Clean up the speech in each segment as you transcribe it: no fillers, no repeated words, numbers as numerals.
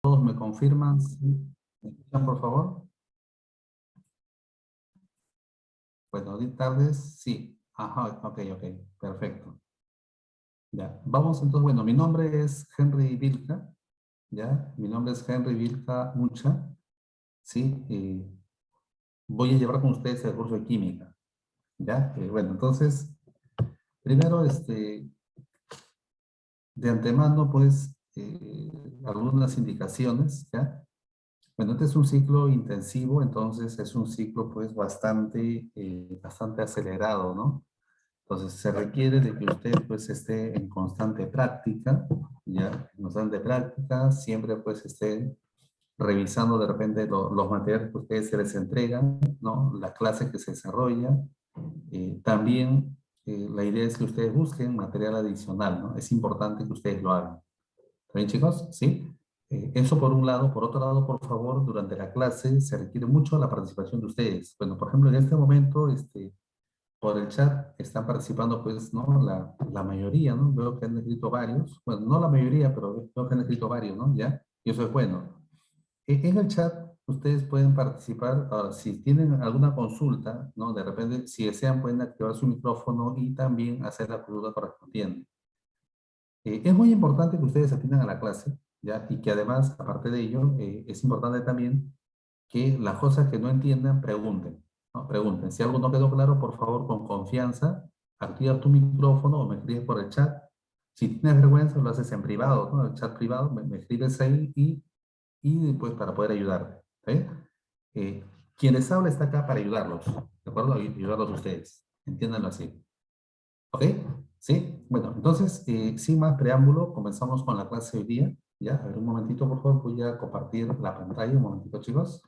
¿Todos me confirman? ¿Sí? ¿Me escuchan, por favor? Buenas tardes. Sí. Ajá, ok, ok. Perfecto. Ya. Vamos entonces, bueno, mi nombre es Henry Vilca, ¿ya? Mi nombre es Henry Vilca Mucha, ¿sí? Voy a llevar con ustedes el curso de química, ¿ya? Bueno, entonces, primero, de antemano, pues, algunas indicaciones, ¿ya? Bueno, este es un ciclo intensivo, entonces es un ciclo, pues, bastante acelerado, ¿no? Entonces, se requiere de que usted, pues, esté en constante práctica, ¿ya? En constante práctica, siempre, pues, esté revisando de repente los materiales que a ustedes se les entregan, ¿no? La clase que se desarrolla. También, la idea es que ustedes busquen material adicional, ¿no? Es importante que ustedes lo hagan. ¿Está bien, chicos? ¿Sí? Eso por un lado. Por otro lado, por favor, durante la clase se requiere mucho la participación de ustedes. Bueno, por ejemplo, en este momento, por el chat están participando, pues, ¿no? La mayoría, ¿no? Veo que han escrito varios. Bueno, no la mayoría, pero veo que han escrito varios, ¿no? ¿Ya? Y eso es bueno. En el chat ustedes pueden participar. Ahora, si tienen alguna consulta, ¿no? De repente, si desean, pueden activar su micrófono y también hacer la consulta correspondiente. Es muy importante que ustedes atiendan a la clase, ¿ya? Y que además, aparte de ello, es importante también que las cosas que no entiendan, pregunten, ¿no? Pregunten. Si algo no quedó claro, por favor, con confianza, activa tu micrófono o me escribes por el chat. Si tienes vergüenza, lo haces en privado, ¿no? El chat privado, me escribes ahí y pues para poder ayudarte, ¿sí? Eh, quien les habla está acá para ayudarlos, ¿de acuerdo? Ayudarlos a ustedes, entiéndanlo así. ¿Ok? ¿Sí? Bueno, entonces, sin más preámbulo, comenzamos con la clase de hoy día. Ya, a ver, un momentito, por favor, voy a compartir la pantalla, un momentito, chicos.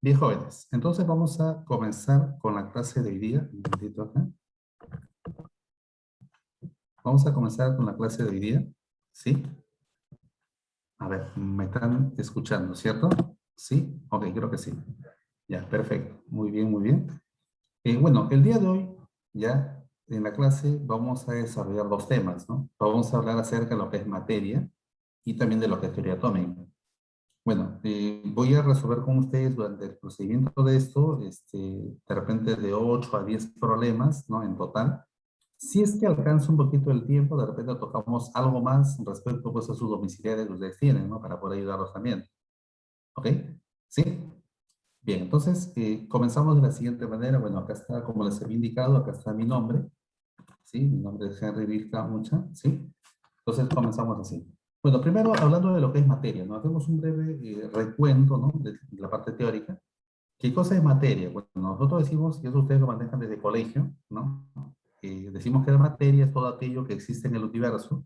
Bien, jóvenes, entonces vamos a comenzar con la clase de hoy día. Un momentito acá. Vamos a comenzar con la clase de hoy día. ¿Sí? A ver, me están escuchando, ¿cierto? ¿Sí? Ok, creo que sí. Ya, perfecto. Muy bien, muy bien. Bueno, el día de hoy, ya en la clase vamos a desarrollar dos temas, ¿no? Vamos a hablar acerca de lo que es materia y también de lo que es teoría atómica. Bueno, voy a resolver con ustedes durante el procedimiento de esto, de repente de 8 a 10 problemas, ¿no? En total. Si es que alcanza un poquito el tiempo, de repente tocamos algo más respecto pues a sus domiciliarios que ustedes tienen, ¿no? Para poder ayudarlos también. ¿Ok? ¿Sí? Bien, entonces comenzamos de la siguiente manera. Bueno, acá está, como les había indicado, acá está mi nombre. ¿Sí? Mi nombre es Henry Vilca Mucha. ¿Sí? Entonces comenzamos así. Bueno, primero hablando de lo que es materia, ¿no? Hacemos un breve recuento, ¿no? De la parte teórica. ¿Qué cosa es materia? Bueno, nosotros decimos, y eso ustedes lo manejan desde colegio, ¿no? Decimos que la materia es todo aquello que existe en el universo,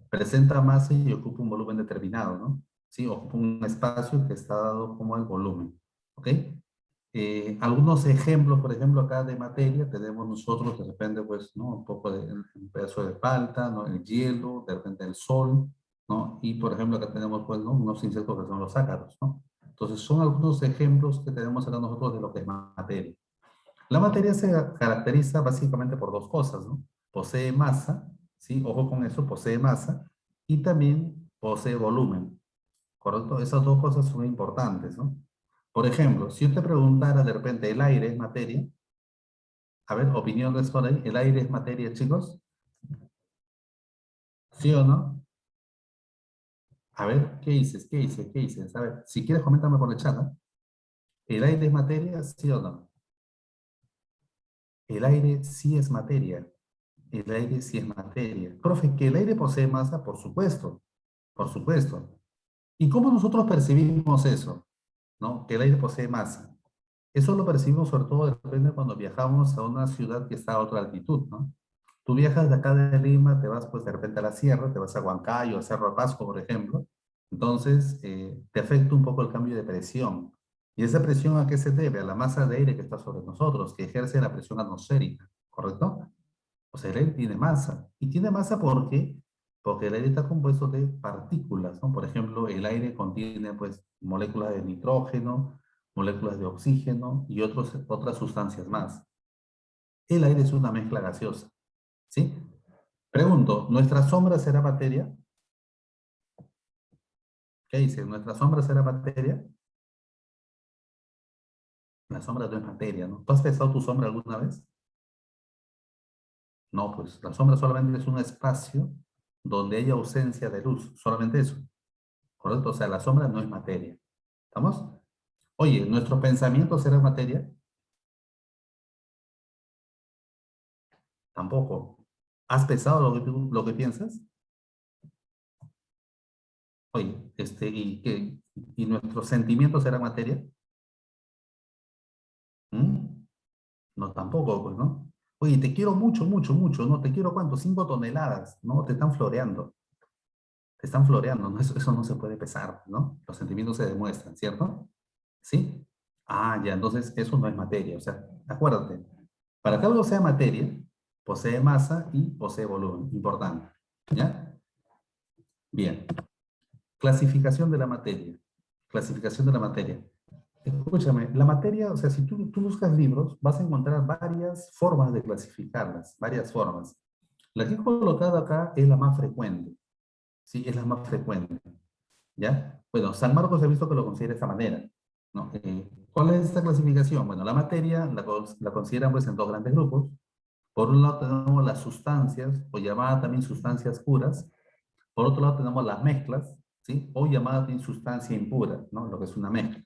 presenta masa y ocupa un volumen determinado, ¿no? Sí, ocupa un espacio que está dado como el volumen, ¿ok? Algunos ejemplos, por ejemplo, acá de materia, tenemos nosotros de repente, pues, ¿no? Un poco de un pedazo de palta, ¿no? El hielo, de repente el sol, ¿no? Y, por ejemplo, acá tenemos, pues, ¿no? Unos insectos que son los ácaros, ¿no? Entonces, son algunos ejemplos que tenemos acá nosotros de lo que es materia. La materia se caracteriza básicamente por dos cosas, ¿no? Posee masa, ¿sí? Ojo con eso, posee masa, y también posee volumen, ¿correcto? Esas dos cosas son importantes, ¿no? Por ejemplo, si yo te preguntara de repente, ¿el aire es materia? A ver, opinión de por ahí, ¿el aire es materia, chicos? ¿Sí o no? A ver, ¿qué dices? ¿Qué dices? ¿Qué dices? A ver, si quieres, coméntame por el chat, ¿no? ¿El aire es materia, sí o no? El aire sí es materia. El aire sí es materia. Profe, ¿que el aire posee masa? Por supuesto, por supuesto. ¿Y cómo nosotros percibimos eso? ¿No? Que el aire posee masa. Eso lo percibimos sobre todo de repente cuando viajamos a una ciudad que está a otra altitud, ¿no? Tú viajas de acá de Lima, te vas pues de repente a la sierra, te vas a Huancayo, a Cerro de Pasco, por ejemplo. Entonces, te afecta un poco el cambio de presión. ¿Y esa presión a qué se debe? A la masa de aire que está sobre nosotros, que ejerce la presión atmosférica, ¿correcto? O sea, el aire tiene masa. ¿Y tiene masa por qué? Porque el aire está compuesto de partículas, ¿no? Por ejemplo, el aire contiene, pues, moléculas de nitrógeno, moléculas de oxígeno y otras sustancias más. El aire es una mezcla gaseosa, ¿sí? Pregunto, ¿nuestra sombra será materia? ¿Qué dice? ¿Nuestra sombra será materia? La sombra no es materia, ¿no? ¿Tú has pensado tu sombra alguna vez? No, pues la sombra solamente es un espacio donde hay ausencia de luz, solamente eso, ¿correcto? O sea, la sombra no es materia. ¿Estamos? Oye, ¿nuestro pensamiento será materia? Tampoco. ¿Has pensado lo que piensas? Oye, ¿y nuestros sentimientos serán materia? ¿Mm? No, tampoco, pues, ¿no? Oye, te quiero mucho, mucho, mucho, ¿no? Te quiero cuánto, 5 toneladas, ¿no? Te están floreando, ¿no? Eso no se puede pesar, ¿no? Los sentimientos se demuestran, ¿cierto? ¿Sí? Ah, ya, entonces eso no es materia, o sea, acuérdate, para que algo sea materia, posee masa y posee volumen, importante, ¿ya? Bien, clasificación de la materia, clasificación de la materia. Escúchame, la materia, o sea, si tú buscas libros, vas a encontrar varias formas de clasificarlas, varias formas. La que he colocado acá es la más frecuente, ¿sí? Es la más frecuente, ¿ya? Bueno, San Marcos he visto que lo considera de esta manera, ¿no? ¿Cuál es esta clasificación? Bueno, la materia la consideran pues en dos grandes grupos. Por un lado tenemos las sustancias, o llamadas también sustancias puras. Por otro lado tenemos las mezclas, ¿sí? O llamadas también sustancia impura, ¿no? Lo que es una mezcla.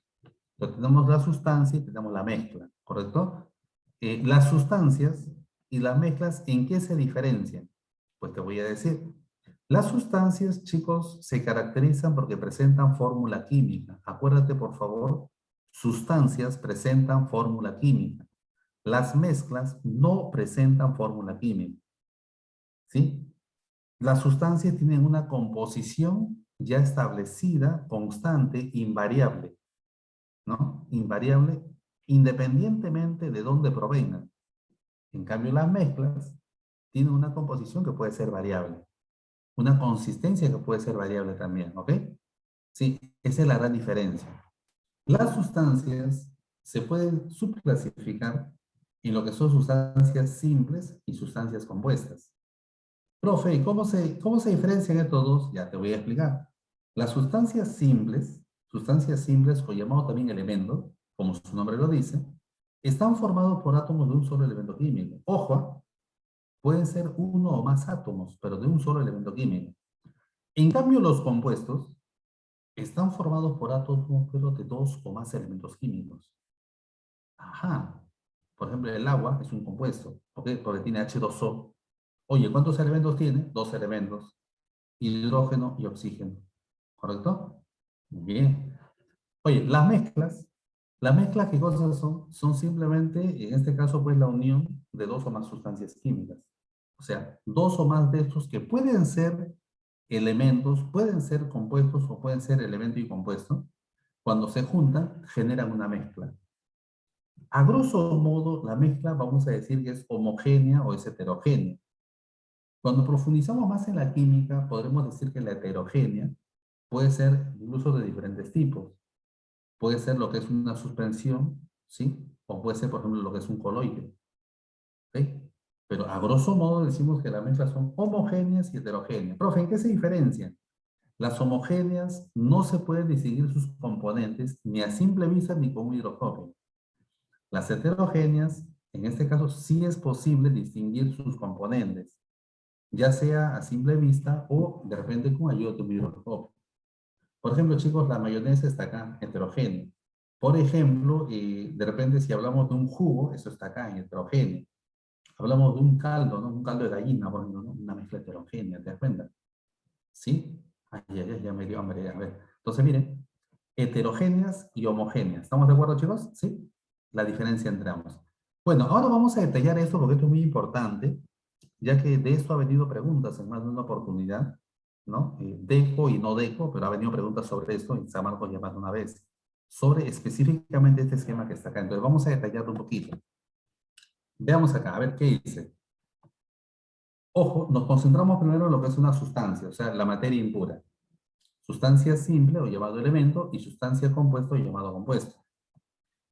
Entonces tenemos la sustancia y tenemos la mezcla, ¿correcto? Las sustancias y las mezclas, ¿en qué se diferencian? Pues te voy a decir. Las sustancias, chicos, se caracterizan porque presentan fórmula química. Acuérdate, por favor, sustancias presentan fórmula química. Las mezclas no presentan fórmula química, ¿sí? Las sustancias tienen una composición ya establecida, constante, invariable, ¿no? Invariable independientemente de dónde provengan. En cambio, las mezclas tienen una composición que puede ser variable, una consistencia que puede ser variable también, ¿ok? Sí, esa es la gran diferencia. Las sustancias se pueden subclasificar en lo que son sustancias simples y sustancias compuestas. Profe, ¿y cómo se diferencian estos dos? Ya te voy a explicar. Las sustancias simples o llamado también elementos, como su nombre lo dice, están formados por átomos de un solo elemento químico. Ojo, pueden ser uno o más átomos, pero de un solo elemento químico. En cambio, los compuestos están formados por átomos, pero de dos o más elementos químicos. Ajá. Por ejemplo, el agua es un compuesto, ¿ok? Porque tiene H2O. Oye, ¿cuántos elementos tiene? Dos elementos. Hidrógeno y oxígeno. ¿Correcto? Muy bien. Oye, las mezclas, ¿qué cosas son? Son simplemente, en este caso, pues la unión de dos o más sustancias químicas. O sea, dos o más de estos que pueden ser elementos, pueden ser compuestos o pueden ser elemento y compuesto. Cuando se juntan, generan una mezcla. A grosso modo, la mezcla vamos a decir que es homogénea o es heterogénea. Cuando profundizamos más en la química, podremos decir que la heterogénea puede ser incluso de diferentes tipos. Puede ser lo que es una suspensión, ¿sí? O puede ser, por ejemplo, lo que es un coloide, ¿ok? Pero a grosso modo decimos que las mezclas son homogéneas y heterogéneas. Profe, ¿en qué se diferencian? Las homogéneas no se pueden distinguir sus componentes ni a simple vista ni con un hidroscopio. Las heterogéneas, en este caso, sí es posible distinguir sus componentes, ya sea a simple vista o de repente con ayuda de un microscopio. Por ejemplo, chicos, la mayonesa está acá, heterogénea. Por ejemplo, de repente si hablamos de un jugo, eso está acá, en heterogéneo. Hablamos de un caldo, ¿no? Un caldo de gallina, por ejemplo, ¿no? Una mezcla heterogénea, ¿te das cuenta? ¿Sí? Ay, ay, ay, ya me dio hambre. A ver, entonces miren, heterogéneas y homogéneas. ¿Estamos de acuerdo, chicos? ¿Sí? La diferencia entre ambos. Bueno, ahora vamos a detallar esto porque esto es muy importante, ya que de esto ha venido preguntas en más de una oportunidad, ¿no? Deco y no deco, pero ha venido preguntas sobre esto en San Marcos ya más de una vez. sobre específicamente este esquema que está acá. Entonces vamos a detallarlo un poquito. Veamos acá, a ver qué dice. Ojo, nos concentramos primero en lo que es una sustancia, o sea, la materia impura. Sustancia simple o llamado elemento y sustancia compuesta o llamado compuesto.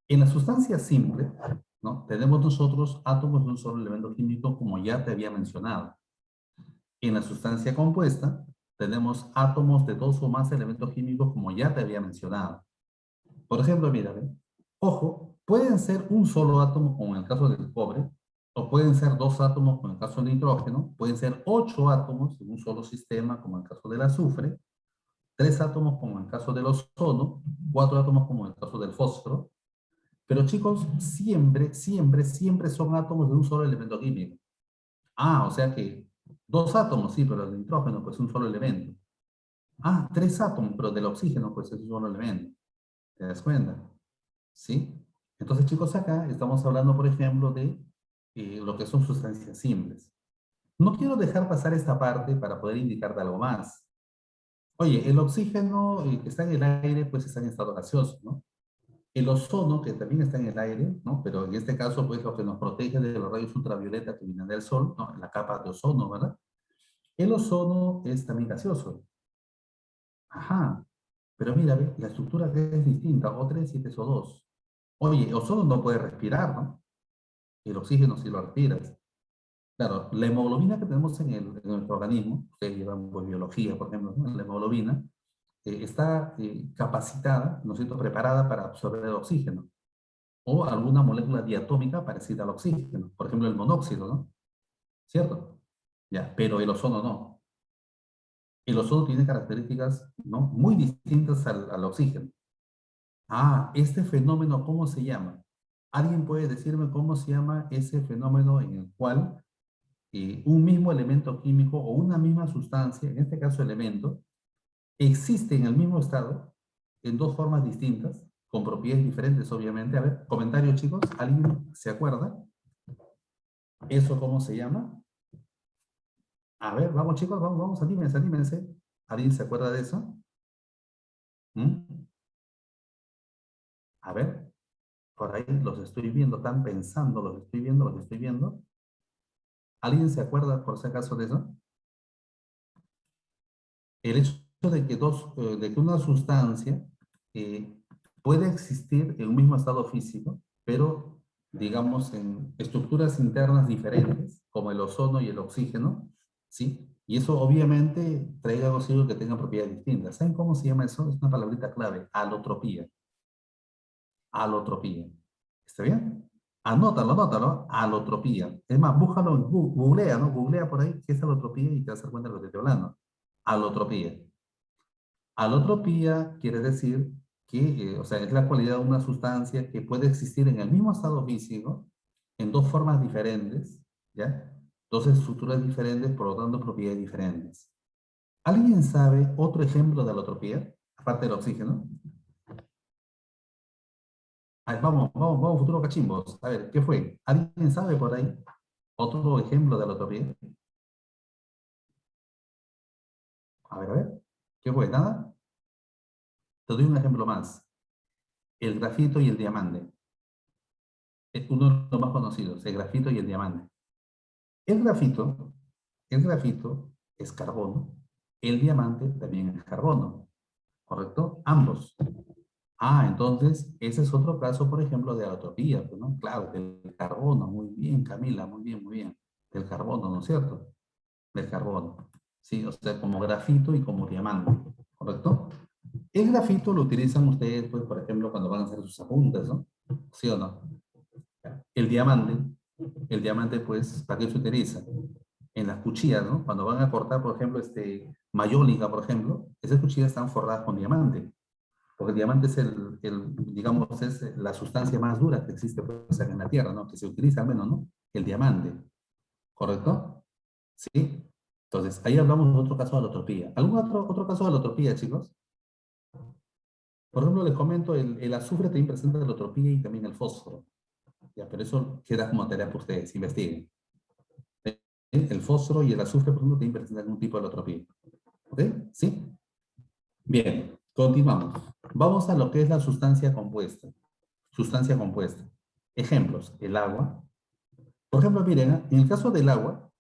En la sustancia simple, ¿no? Tenemos nosotros átomos de un solo elemento químico, como ya te había mencionado. En la sustancia compuesta, tenemos átomos de dos o más elementos químicos, como ya te había mencionado. Por ejemplo, mira, ¿ve? Ojo, pueden ser un solo átomo, como en el caso del cobre, o pueden ser dos átomos, como en el caso del nitrógeno, pueden ser 8 átomos en un solo sistema, como en el caso del azufre, 3 átomos, como en el caso del ozono, 4 átomos, como en el caso del fósforo. Pero chicos, siempre son átomos de un solo elemento químico. Ah, o sea que 2 átomos, sí, pero el nitrógeno, pues un solo elemento. Ah, 3 átomos, pero del oxígeno, pues es un solo elemento. ¿Te das cuenta? ¿Sí? Entonces, chicos, acá estamos hablando, por ejemplo, de lo que son sustancias simples. No quiero dejar pasar esta parte para poder indicarte algo más. Oye, el oxígeno que está en el aire, pues está en estado gaseoso, ¿no? El ozono, que también está en el aire, ¿no? Pero en este caso, pues lo que nos protege de los rayos ultravioleta que vienen del sol, ¿no? La capa de ozono, ¿verdad? El ozono es también gaseoso. Ajá. Pero mira, ve, la estructura que es distinta, O3 y O2. Oye, ozono no puede respirar, ¿no? El oxígeno sí lo respiras. Claro, la hemoglobina que tenemos en nuestro organismo, ustedes llevan pues, biología, por ejemplo, ¿no? La hemoglobina está capacitada, ¿no es cierto?, preparada para absorber el oxígeno o alguna molécula diatómica parecida al oxígeno, por ejemplo, el monóxido, ¿no? ¿Cierto? Ya, pero el ozono no. El ozono tiene características, ¿no?, muy distintas al oxígeno. Ah, este fenómeno, ¿cómo se llama? ¿Alguien puede decirme cómo se llama ese fenómeno en el cual un mismo elemento químico o una misma sustancia, en este caso elemento, existe en el mismo estado, en dos formas distintas, con propiedades diferentes, obviamente? A ver, comentarios, chicos. ¿Alguien se acuerda? ¿Eso cómo se llama? A ver, vamos, chicos, vamos, anímense, anímense. ¿Alguien se acuerda de eso? ¿Mm? A ver, por ahí los estoy viendo, están pensando, los estoy viendo, los estoy viendo. ¿Alguien se acuerda, por si acaso, de eso? El hecho de que una sustancia eh, puede existir en un mismo estado físico, pero digamos en estructuras internas diferentes, como el ozono y el oxígeno, ¿sí? Y eso obviamente traiga consigo que tengan propiedades distintas. ¿Saben cómo se llama eso? Es una palabrita clave, alotropía. Alotropía. ¿Está bien? Anótalo, anótalo, alotropía. Es más, búscalo, googlea, ¿no? Googlea por ahí qué es alotropía y te vas a dar cuenta de lo que estoy hablando. Alotropía. Alotropía quiere decir que, o sea, es la cualidad de una sustancia que puede existir en el mismo estado físico, en dos formas diferentes, ¿ya? Dos estructuras diferentes, por lo tanto, propiedades diferentes. ¿Alguien sabe otro ejemplo de alotropía, aparte del oxígeno? Ay, vamos, futuro cachimbos. A ver, ¿qué fue? ¿Alguien sabe por ahí otro ejemplo de alotropía? A ver, ¿qué fue? ¿Nada? Te doy un ejemplo más. El grafito y el diamante. Es uno de los más conocidos, el grafito y el diamante. El grafito, el grafito es carbono, el diamante también es carbono, ¿correcto? Ambos. Ah, entonces, ese es otro caso, por ejemplo, de alotropía, pues, ¿no? Claro, del carbono, muy bien, Camila, muy bien, muy bien. Del carbono, ¿no es cierto? Del carbono. Sí, o sea, como grafito y como diamante, ¿correcto? El grafito lo utilizan ustedes, pues, por ejemplo, cuando van a hacer sus apuntes, ¿no? ¿Sí o no? El diamante, el diamante, pues, ¿para qué se utiliza? En las cuchillas, ¿no? Cuando van a cortar, por ejemplo, mayólica, por ejemplo, esas cuchillas están forradas con diamante, porque el diamante es digamos, es la sustancia más dura que existe pues, en la Tierra, ¿no? Que se utiliza al menos, ¿no? El diamante, ¿correcto? ¿Sí? Entonces, ahí hablamos de otro caso de alotropía. ¿Algún otro caso de alotropía, chicos? Por ejemplo, les comento, el azufre también presenta alotropía y también el fósforo. Ya, pero eso queda como tarea para ustedes, investiguen. El fósforo y el azufre, por ejemplo, también presentan algún tipo de alotropía. ¿Ok? ¿Sí? Bien. Continuamos. Vamos a lo que es la sustancia compuesta. Sustancia compuesta. Ejemplos, el agua. Por ejemplo, miren, en el caso del agua,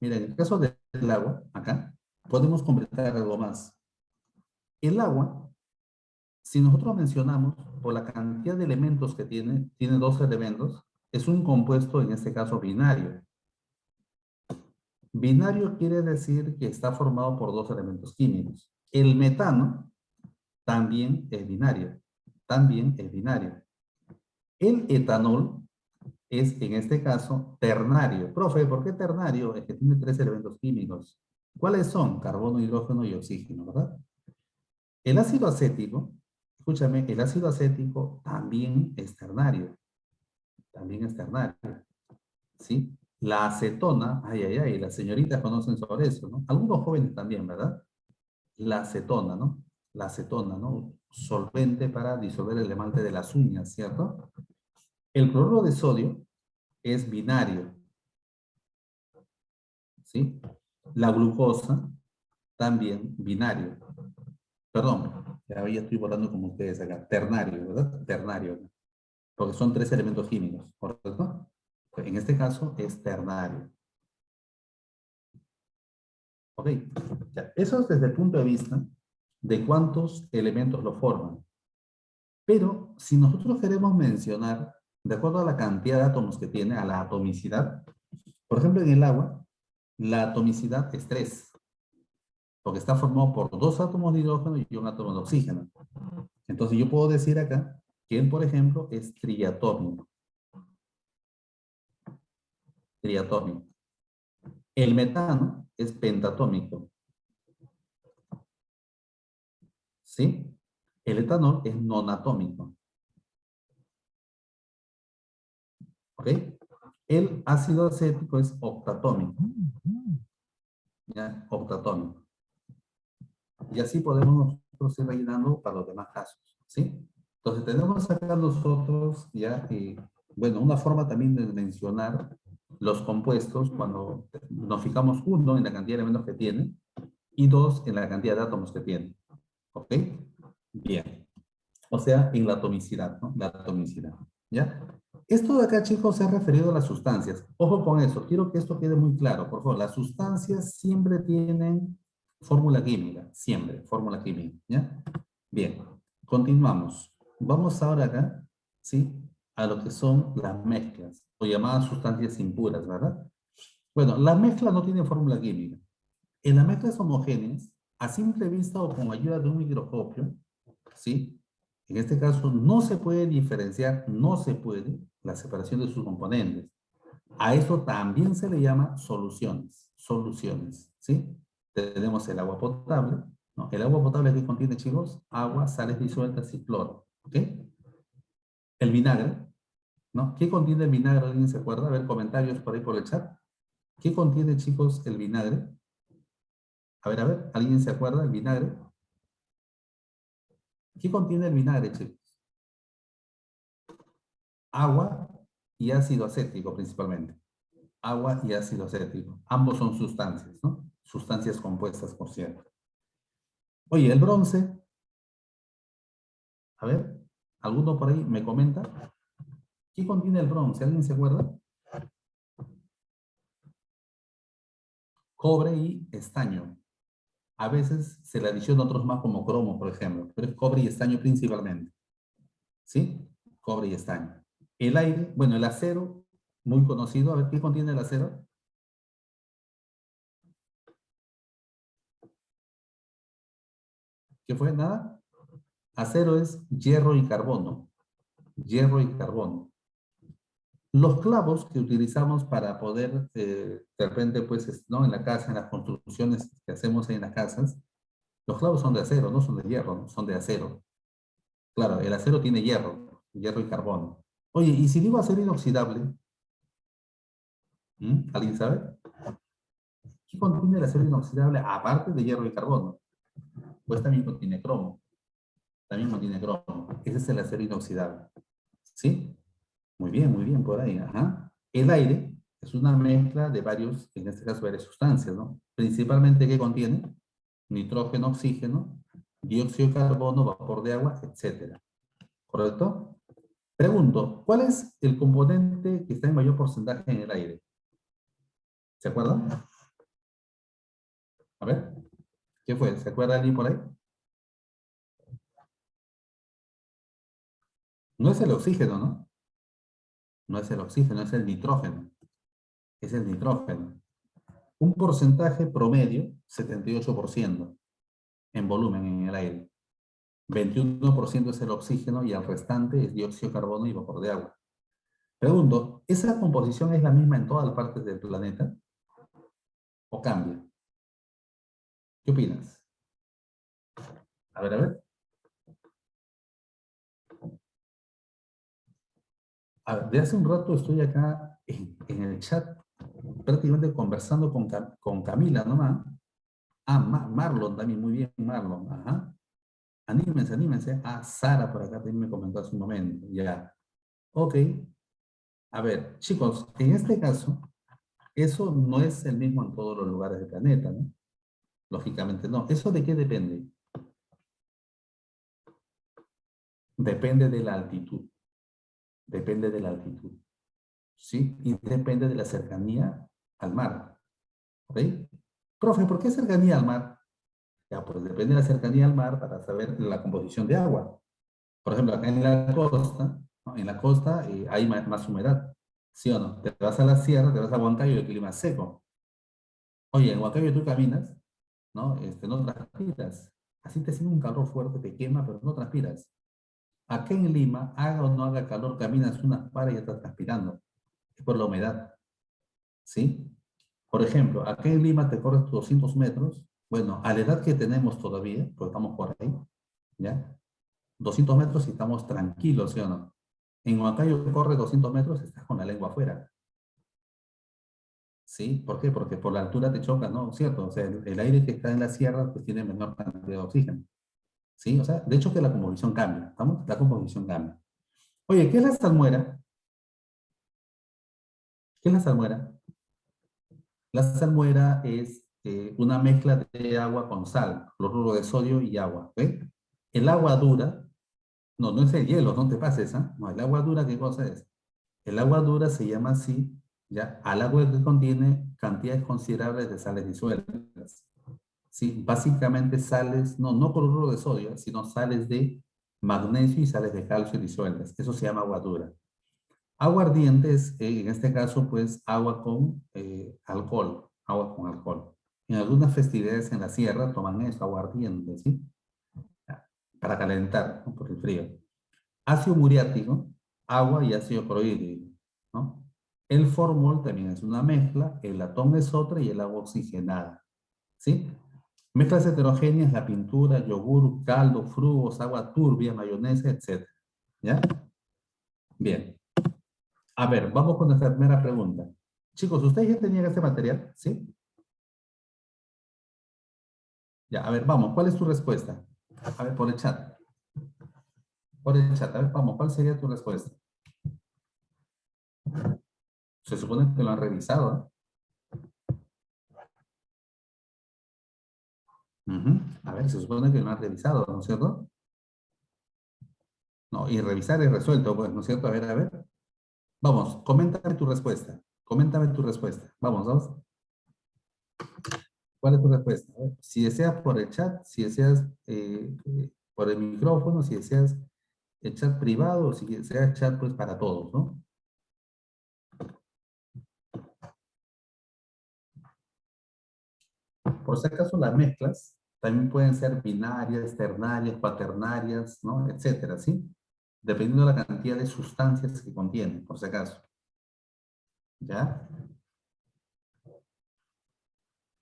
miren, en el caso del agua, acá, podemos completar algo más. El agua, si nosotros mencionamos, por la cantidad de elementos que tiene 2 elementos, es un compuesto, en este caso, binario. Binario quiere decir que está formado por 2 elementos químicos. El metano también es binario. También es binario. El etanol es, en este caso, ternario. Profe, ¿por qué ternario? Es que tiene 3 elementos químicos. ¿Cuáles son? Carbono, hidrógeno y oxígeno, ¿verdad? El ácido acético, escúchame, el ácido acético también es ternario. También es ternario, ¿sí? La acetona, ay, ay, ay, las señoritas conocen sobre eso, ¿no? Algunos jóvenes también, ¿verdad? La acetona, ¿no? La acetona, ¿no? Solvente para disolver el esmalte de las uñas, ¿cierto? El cloruro de sodio es binario, ¿sí? La glucosa también binario. Perdón, ya estoy volando como ustedes acá. Ternario, ¿verdad? Ternario, porque son 3 elementos químicos, ¿correcto? Pues en este caso es ternario. ¿Ok? Ya, eso es desde el punto de vista de cuántos elementos lo forman. Pero si nosotros queremos mencionar, de acuerdo a la cantidad de átomos que tiene, a la atomicidad, por ejemplo, en el agua, la atomicidad es 3, porque está formado por 2 átomos de hidrógeno y un átomo de oxígeno. Entonces yo puedo decir acá que él, por ejemplo, es triatómico. Triatómico. El metano es pentatómico. ¿Sí? El etanol es nonatómico. ¿Ok? El ácido acético es octatómico. ¿Ya? Octatómico. Y así podemos nosotros ir rellenando para los demás casos. ¿Sí? Entonces tenemos acá nosotros ya, bueno, una forma también de mencionar los compuestos cuando nos fijamos, uno, en la cantidad de elementos que tiene y 2, en la cantidad de átomos que tiene. ¿Ok? Bien. O sea, en la atomicidad, ¿no? La atomicidad. ¿Ya? Esto de acá, chicos, se ha referido a las sustancias. Ojo con eso, quiero que esto quede muy claro. Por favor, las sustancias siempre tienen fórmula química, siempre, fórmula química. ¿Ya? Bien, continuamos. Vamos ahora acá, ¿sí? A lo que son las mezclas, o llamadas sustancias impuras, ¿verdad? Bueno, las mezclas no tienen fórmula química. En las mezclas homogéneas, a simple vista o con ayuda de un microscopio, ¿sí? En este caso no se puede diferenciar, no se puede la separación de sus componentes. A eso también se le llama soluciones, soluciones, ¿sí? Tenemos el agua potable, ¿no? El agua potable que contiene, chicos, agua, sales disueltas y cloro, ¿ok? El vinagre, ¿no? ¿Qué contiene el vinagre? ¿Alguien se acuerda? A ver, comentarios por ahí por el chat. ¿Qué contiene, chicos, el vinagre? A ver, ¿alguien se acuerda del vinagre? ¿Qué contiene el vinagre, chicos? Agua y ácido acético principalmente. Agua y ácido acético. Ambos son sustancias, ¿no? Sustancias compuestas, por cierto. Oye, el bronce, a ver, ¿alguno por ahí me comenta? ¿Qué contiene el bronce? ¿Alguien se acuerda? Cobre y estaño. A veces se le adiciona otros más como cromo, por ejemplo, pero es cobre y estaño principalmente. ¿Sí? Cobre y estaño. El aire, bueno, el acero, muy conocido. A ver, ¿qué contiene el acero? ¿Qué fue? Nada. Acero es hierro y carbono. Hierro y carbono. Los clavos que utilizamos para poder, de repente, pues, ¿no? En la casa, en las construcciones que hacemos en las casas, los clavos son de acero, no son de hierro, ¿no? Son de acero. Claro, el acero tiene hierro, hierro y carbono. Oye, ¿y si digo acero inoxidable? ¿Alguien sabe? ¿Qué contiene el acero inoxidable aparte de hierro y carbono? Pues también contiene cromo. También contiene cromo. Ese es el acero inoxidable. ¿Sí? Muy bien, por ahí. Ajá. El aire es una mezcla de varios, en este caso varias sustancias, ¿no? Principalmente, ¿qué contiene? Nitrógeno, oxígeno dióxido de carbono, vapor de agua, etcétera. ¿Correcto? Pregunto, ¿cuál es el componente que está en mayor porcentaje en el aire? ¿Se acuerdan? A ver, ¿qué fue? ¿Se acuerda alguien por ahí? No es el oxígeno, ¿no? No es el oxígeno, es el nitrógeno. Es el nitrógeno. Un porcentaje promedio, 78% en volumen en el aire. 21% es el oxígeno y el restante es dióxido de carbono y vapor de agua. Pregunto, ¿esa composición es la misma en todas las partes del planeta o cambia? ¿Qué opinas? A ver, a ver. A ver, de hace un rato estoy acá en el chat prácticamente conversando con Camila nomás. Ah, Marlon también, muy bien, Marlon. Ajá. Anímense, anímense. Ah, Sara por acá también me comentó hace un momento. Ya. Ok. A ver, chicos, en este caso, eso no es el mismo en todos los lugares del planeta, ¿no? Lógicamente no. ¿Eso de qué depende? Depende de la altitud. Depende de la altitud. ¿Sí? Y depende de la cercanía al mar. ¿Ok? Profe, ¿por qué cercanía al mar? Ya, pues depende de la cercanía al mar para saber la composición de agua. Por ejemplo, acá en la costa, ¿no? En la costa hay más humedad, ¿sí o no? Te vas a la sierra, te vas a Huancayo, el clima es seco. Oye, en Huancayo tú caminas, ¿no? No transpiras. Así te siente un calor fuerte, te quema, pero no transpiras. Acá en Lima, haga o no haga calor, caminas unas pares y ya estás transpirando. Es por la humedad, ¿sí? Por ejemplo, acá en Lima te corres tus 200 metros. Bueno, a la edad que tenemos todavía, porque estamos por ahí, ¿ya? 200 metros y estamos tranquilos, ¿sí o no? En Huancayo corre 200 metros, estás con la lengua afuera. ¿Sí? ¿Por qué? Porque por la altura te choca, ¿no? ¿Cierto? O sea, el aire que está en la sierra pues tiene menor cantidad de oxígeno. ¿Sí? O sea, de hecho que la composición cambia, ¿estamos? La composición cambia. Oye, ¿qué es la salmuera? ¿Qué es la salmuera? La salmuera es una mezcla de agua con sal, cloruro de sodio y agua, ¿ok? El agua dura, no, no es el hielo, no te pases, ¿ah? No, el agua dura, ¿qué cosa es? El agua dura se llama así, ¿ya? Al agua que contiene cantidades considerables de sales disueltas. Sí, básicamente sales, no cloruro de sodio, sino sales de magnesio y sales de calcio disueltas. Eso se llama agua dura. Agua ardiente es, en este caso, pues, agua con alcohol, agua con alcohol. En algunas festividades en la sierra toman esto, agua ardiente, ¿sí? Para calentar, ¿no? Por el frío. Ácido muriático, agua y ácido clorhídrico, ¿no? El formol también es una mezcla, el latón es otra y el agua oxigenada, ¿sí? Mezclas heterogéneas, la pintura, yogur, caldo, frugos, agua turbia, mayonesa, etc. ¿Ya? Bien. A ver, vamos con nuestra primera pregunta. Chicos, ¿ustedes ya tenían este material? ¿Sí? Ya, a ver, vamos, ¿cuál es tu respuesta? A ver, por el chat. Por el chat, a ver, vamos, ¿cuál sería tu respuesta? Se supone que lo han revisado, ¿eh? Ujú. A ver, se supone que lo han revisado, ¿no es cierto? No, y revisar es resuelto, pues, ¿no es cierto? A ver. Vamos, coméntame tu respuesta. Coméntame tu respuesta. Vamos, vamos. ¿Cuál es tu respuesta? A ver, si deseas por el chat, si deseas por el micrófono, si deseas el chat privado, o si deseas chat pues para todos, ¿no? Por si acaso las mezclas también pueden ser binarias, ternarias, cuaternarias, ¿no? Etcétera, ¿sí? Dependiendo de la cantidad de sustancias que contiene, por si acaso. ¿Ya?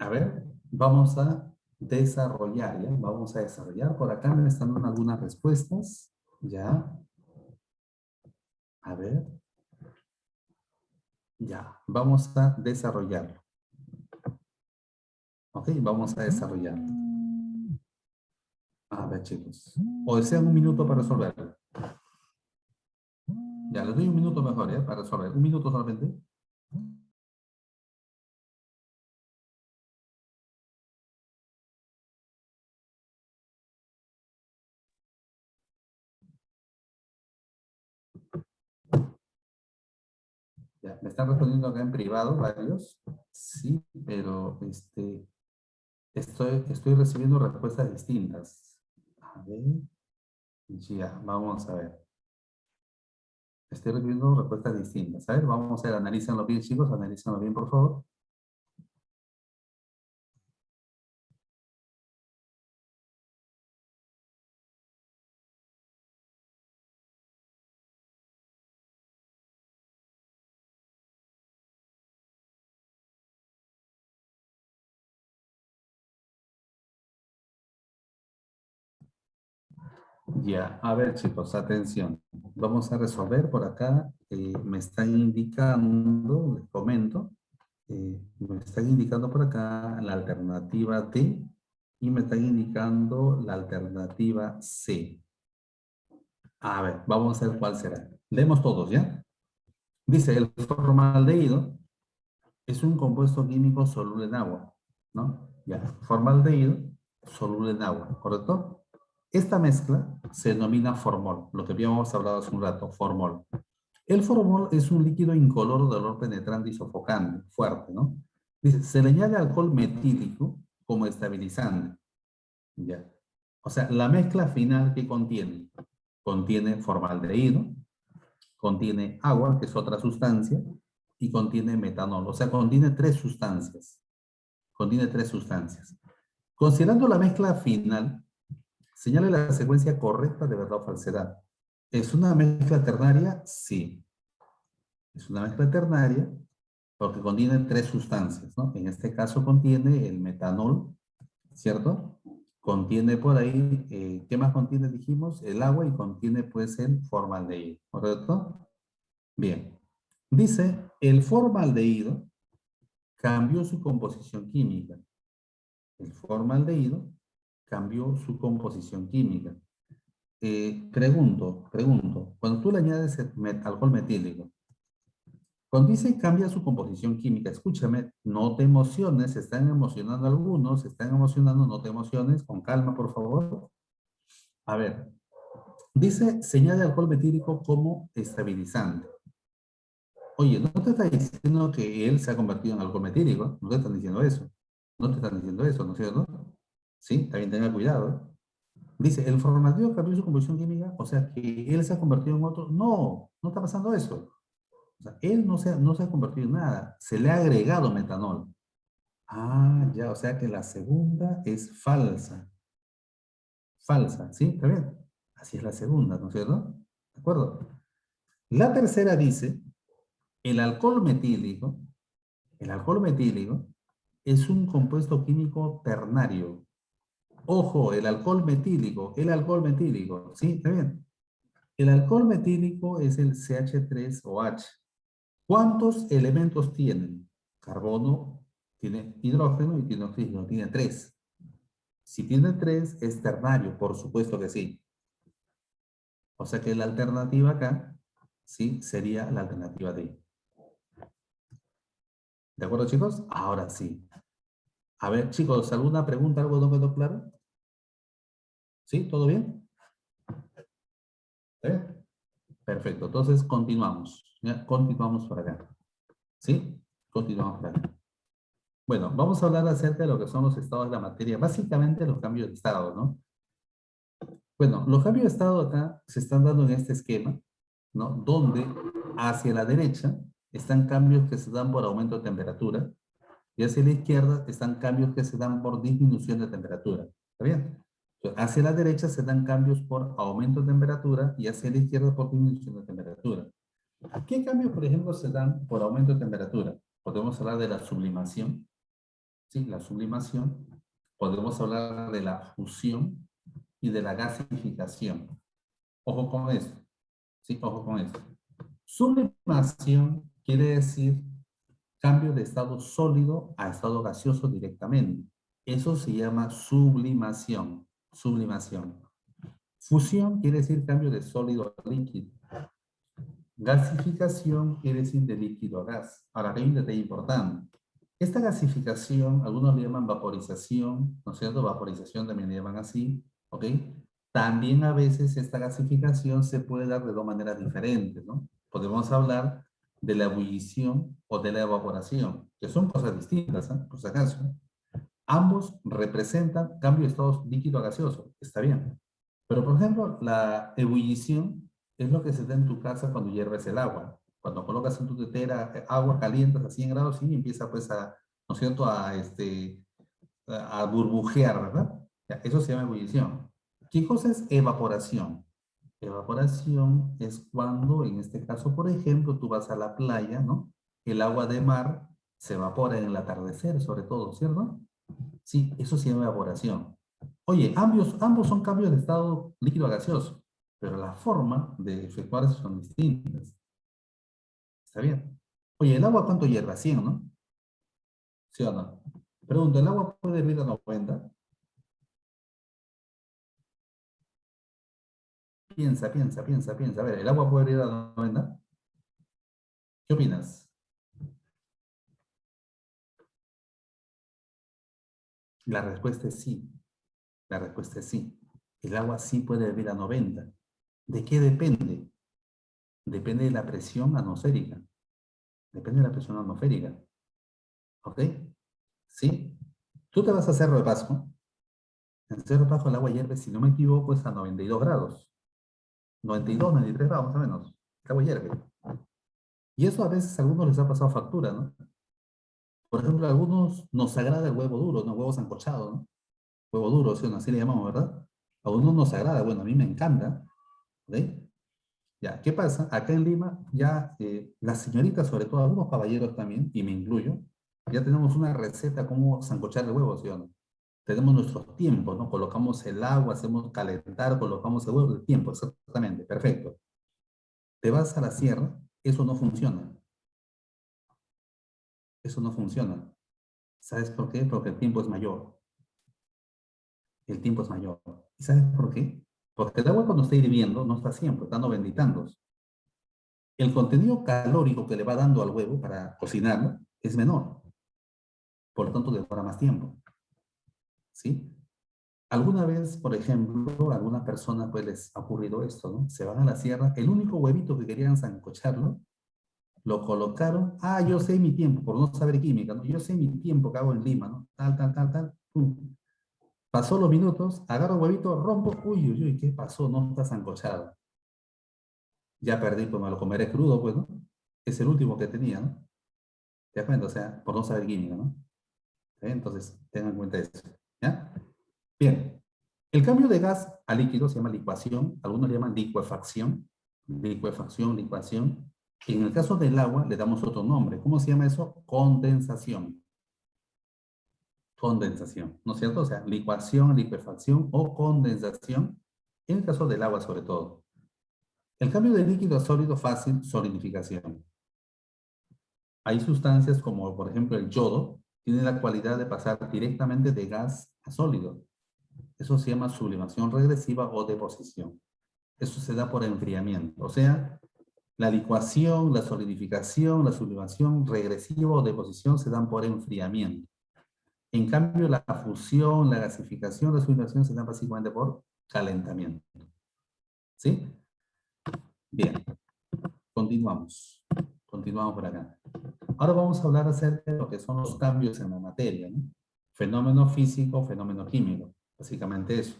A ver, vamos a desarrollar, ¿ya? Vamos a desarrollar. Por acá me están dando algunas respuestas. ¿Ya? A ver. Ya. Vamos a desarrollarlo. ¿Ok? Vamos a desarrollarlo. A ver, chicos. O desean un minuto para resolverlo. Ya, les doy un minuto mejor, ¿ya? Para resolver. Un minuto solamente. Ya, me están respondiendo acá en privado varios. Sí, pero estoy recibiendo respuestas distintas. A ver, ya, vamos a ver. Estoy recibiendo respuestas distintas. A ver, vamos a ver, analícenlo bien, chicos, analícenlo bien, por favor. Ya, a ver, chicos, atención. Vamos a resolver por acá. Me están indicando, les comento, me están indicando por acá la alternativa D y me están indicando la alternativa C. A ver, vamos a ver cuál será. Leemos todos, ¿ya? Dice, el formaldehído es un compuesto químico soluble en agua, ¿no? Ya, formaldehído soluble en agua, ¿correcto? Esta mezcla se denomina formol, lo que habíamos hablado hace un rato, formol. El formol es un líquido incoloro de olor penetrante y sofocante, fuerte, ¿no? Dice, se le añade alcohol metílico como estabilizante, ¿ya? O sea, la mezcla final que contiene, contiene formaldehído, contiene agua, que es otra sustancia, y contiene metanol. O sea, contiene tres sustancias. Contiene tres sustancias. Considerando la mezcla final, señale la secuencia correcta de verdad o falsedad. ¿Es una mezcla ternaria? Sí. Es una mezcla ternaria porque contiene tres sustancias, ¿no? En este caso contiene el metanol, ¿cierto? Contiene por ahí, ¿qué más contiene? Dijimos, el agua y contiene pues el formaldehído, ¿correcto? Bien. Dice, el formaldehído cambió su composición química. El formaldehído cambió su composición química. Pregunto, cuando tú le añades el alcohol metílico, cuando dice cambia su composición química, escúchame, no te emociones, se están emocionando algunos, se están emocionando, no te emociones, con calma, por favor. A ver, dice, señala alcohol metílico como estabilizante. Oye, no te está diciendo que él se ha convertido en alcohol metílico, no te están diciendo eso. No te están diciendo eso, ¿no es cierto? Sí, también tenga cuidado. Dice, el formaldehído cambió su composición química, o sea, que él se ha convertido en otro. No, no está pasando eso. O sea, él no se ha convertido en nada, se le ha agregado metanol. Ah, ya, o sea que la segunda es falsa. Falsa, ¿sí? ¿Está bien? Así es la segunda, ¿no es cierto? ¿De acuerdo? La tercera dice, el alcohol metílico, el alcohol metílico es un compuesto químico ternario. Ojo, el alcohol metílico, ¿sí? ¿Está bien? El alcohol metílico es el CH3OH. ¿Cuántos elementos tienen? Carbono, tiene hidrógeno y tiene oxígeno, tiene tres. Si tiene tres, es ternario, por supuesto que sí. O sea que la alternativa acá, sí, sería la alternativa D. ¿De acuerdo, chicos? Ahora sí. A ver, chicos, ¿alguna pregunta, algo no quedó claro? ¿Sí? ¿Todo bien? ¿Eh? Perfecto. Entonces, continuamos. ¿Ya? Continuamos por acá. ¿Sí? Continuamos por acá. Bueno, vamos a hablar acerca de lo que son los estados de la materia. Básicamente los cambios de estado, ¿no? Bueno, los cambios de estado acá se están dando en este esquema, ¿no? Donde hacia la derecha están cambios que se dan por aumento de temperatura y hacia la izquierda están cambios que se dan por disminución de temperatura. ¿Está bien? Entonces, hacia la derecha se dan cambios por aumento de temperatura y hacia la izquierda por disminución de temperatura. ¿Qué cambios, por ejemplo, se dan por aumento de temperatura? Podemos hablar de la sublimación, ¿sí? La sublimación. Podemos hablar de la fusión y de la gasificación. Ojo con esto. Sí, ojo con esto. Sublimación quiere decir cambio de estado sólido a estado gaseoso directamente. Eso se llama sublimación. Sublimación. Fusión quiere decir cambio de sólido a líquido. Gasificación quiere decir de líquido a gas. Ahora, hay un detalle importante. Esta gasificación, algunos le llaman vaporización, ¿no es cierto? Vaporización también le llaman así, ¿ok? También a veces esta gasificación se puede dar de dos maneras diferentes, ¿no? Podemos hablar de la ebullición o de la evaporación, que son cosas distintas, ¿eh? Por si acaso. Ambos representan cambio de estado líquido a gaseoso, está bien. Pero, por ejemplo, la ebullición es lo que se da en tu casa cuando hierves el agua. Cuando colocas en tu tetera agua caliente a 100 grados y empieza pues a, ¿no es cierto?, a burbujear, ¿verdad? Ya, eso se llama ebullición. ¿Qué cosa es evaporación? Evaporación es cuando, en este caso, por ejemplo, tú vas a la playa, ¿no? El agua de mar se evapora en el atardecer, sobre todo, ¿cierto? Sí, eso se llama evaporación. Oye, ambos son cambios de estado líquido a gaseoso, pero la forma de efectuar eso son distintas. ¿Está bien? Oye, ¿el agua cuánto hierve? 100, ¿no? ¿Sí o no? Pregunto, ¿el agua puede hervir a 90? Piensa. A ver, ¿el agua puede hervir a 90? ¿Qué opinas? La respuesta es sí. La respuesta es sí. El agua sí puede hervir a 90. ¿De qué depende? Depende de la presión atmosférica. Depende de la presión atmosférica. ¿Ok? ¿Sí? Tú te vas a Cerro de Pasco. En Cerro de Pasco el agua hierve, si no me equivoco, es a 92 grados. 92, 93 grados más o menos. El agua hierve. Y eso a veces a algunos les ha pasado factura, ¿no? Por ejemplo, a algunos nos agrada el huevo duro, ¿no? Huevo sancochado, ¿no? Huevo duro, ¿sí o no? Así le llamamos, ¿verdad? A unos nos agrada, bueno, a mí me encanta. ¿Ok? Ya, ¿qué pasa? Acá en Lima, ya las señoritas, sobre todo algunos caballeros también, y me incluyo, ya tenemos una receta cómo sancochar el huevo, ¿sí o no? Tenemos nuestros tiempos, ¿no? Colocamos el agua, hacemos calentar, colocamos el huevo, el tiempo, exactamente, perfecto. Te vas a la sierra, eso no funciona. Eso no funciona. ¿Sabes por qué? Porque el tiempo es mayor. El tiempo es mayor. ¿Y sabes por qué? Porque el agua cuando está hirviendo no está siempre, está 90 y tantos. El contenido calórico que le va dando al huevo para cocinarlo es menor. Por lo tanto, demora más tiempo. ¿Sí? Alguna vez, por ejemplo, a alguna persona pues les ha ocurrido esto, ¿no? Se van a la sierra, el único huevito que querían sancocharlo, lo colocaron, yo sé mi tiempo, por no saber química, ¿no? Yo sé mi tiempo que hago en Lima, ¿no? Tal, pum. Pasó los minutos, agarro el huevito, rompo, uy, ¿qué pasó? No está sancochado. Ya perdí, pues me lo comeré crudo, pues, ¿no? Es el último que tenía, ¿no? ¿Te das cuenta? O sea, por no saber química, ¿no? Entonces, tengan en cuenta eso, ¿ya? Bien, el cambio de gas a líquido se llama licuación, algunos le llaman licuación. En el caso del agua le damos otro nombre. ¿Cómo se llama eso? Condensación, ¿no es cierto? O sea, licuación, licuefacción o condensación, en el caso del agua sobre todo. El cambio de líquido a sólido fácil, solidificación. Hay sustancias como, por ejemplo, el yodo, tiene la cualidad de pasar directamente de gas a sólido. Eso se llama sublimación regresiva o deposición. Eso se da por enfriamiento. O sea, la licuación, la solidificación, la sublimación regresiva o deposición se dan por enfriamiento. En cambio, la fusión, la gasificación, la sublimación se dan básicamente por calentamiento. ¿Sí? Bien, continuamos. Continuamos por acá. Ahora vamos a hablar acerca de lo que son los cambios en la materia, ¿no? Fenómeno físico, fenómeno químico. Básicamente eso.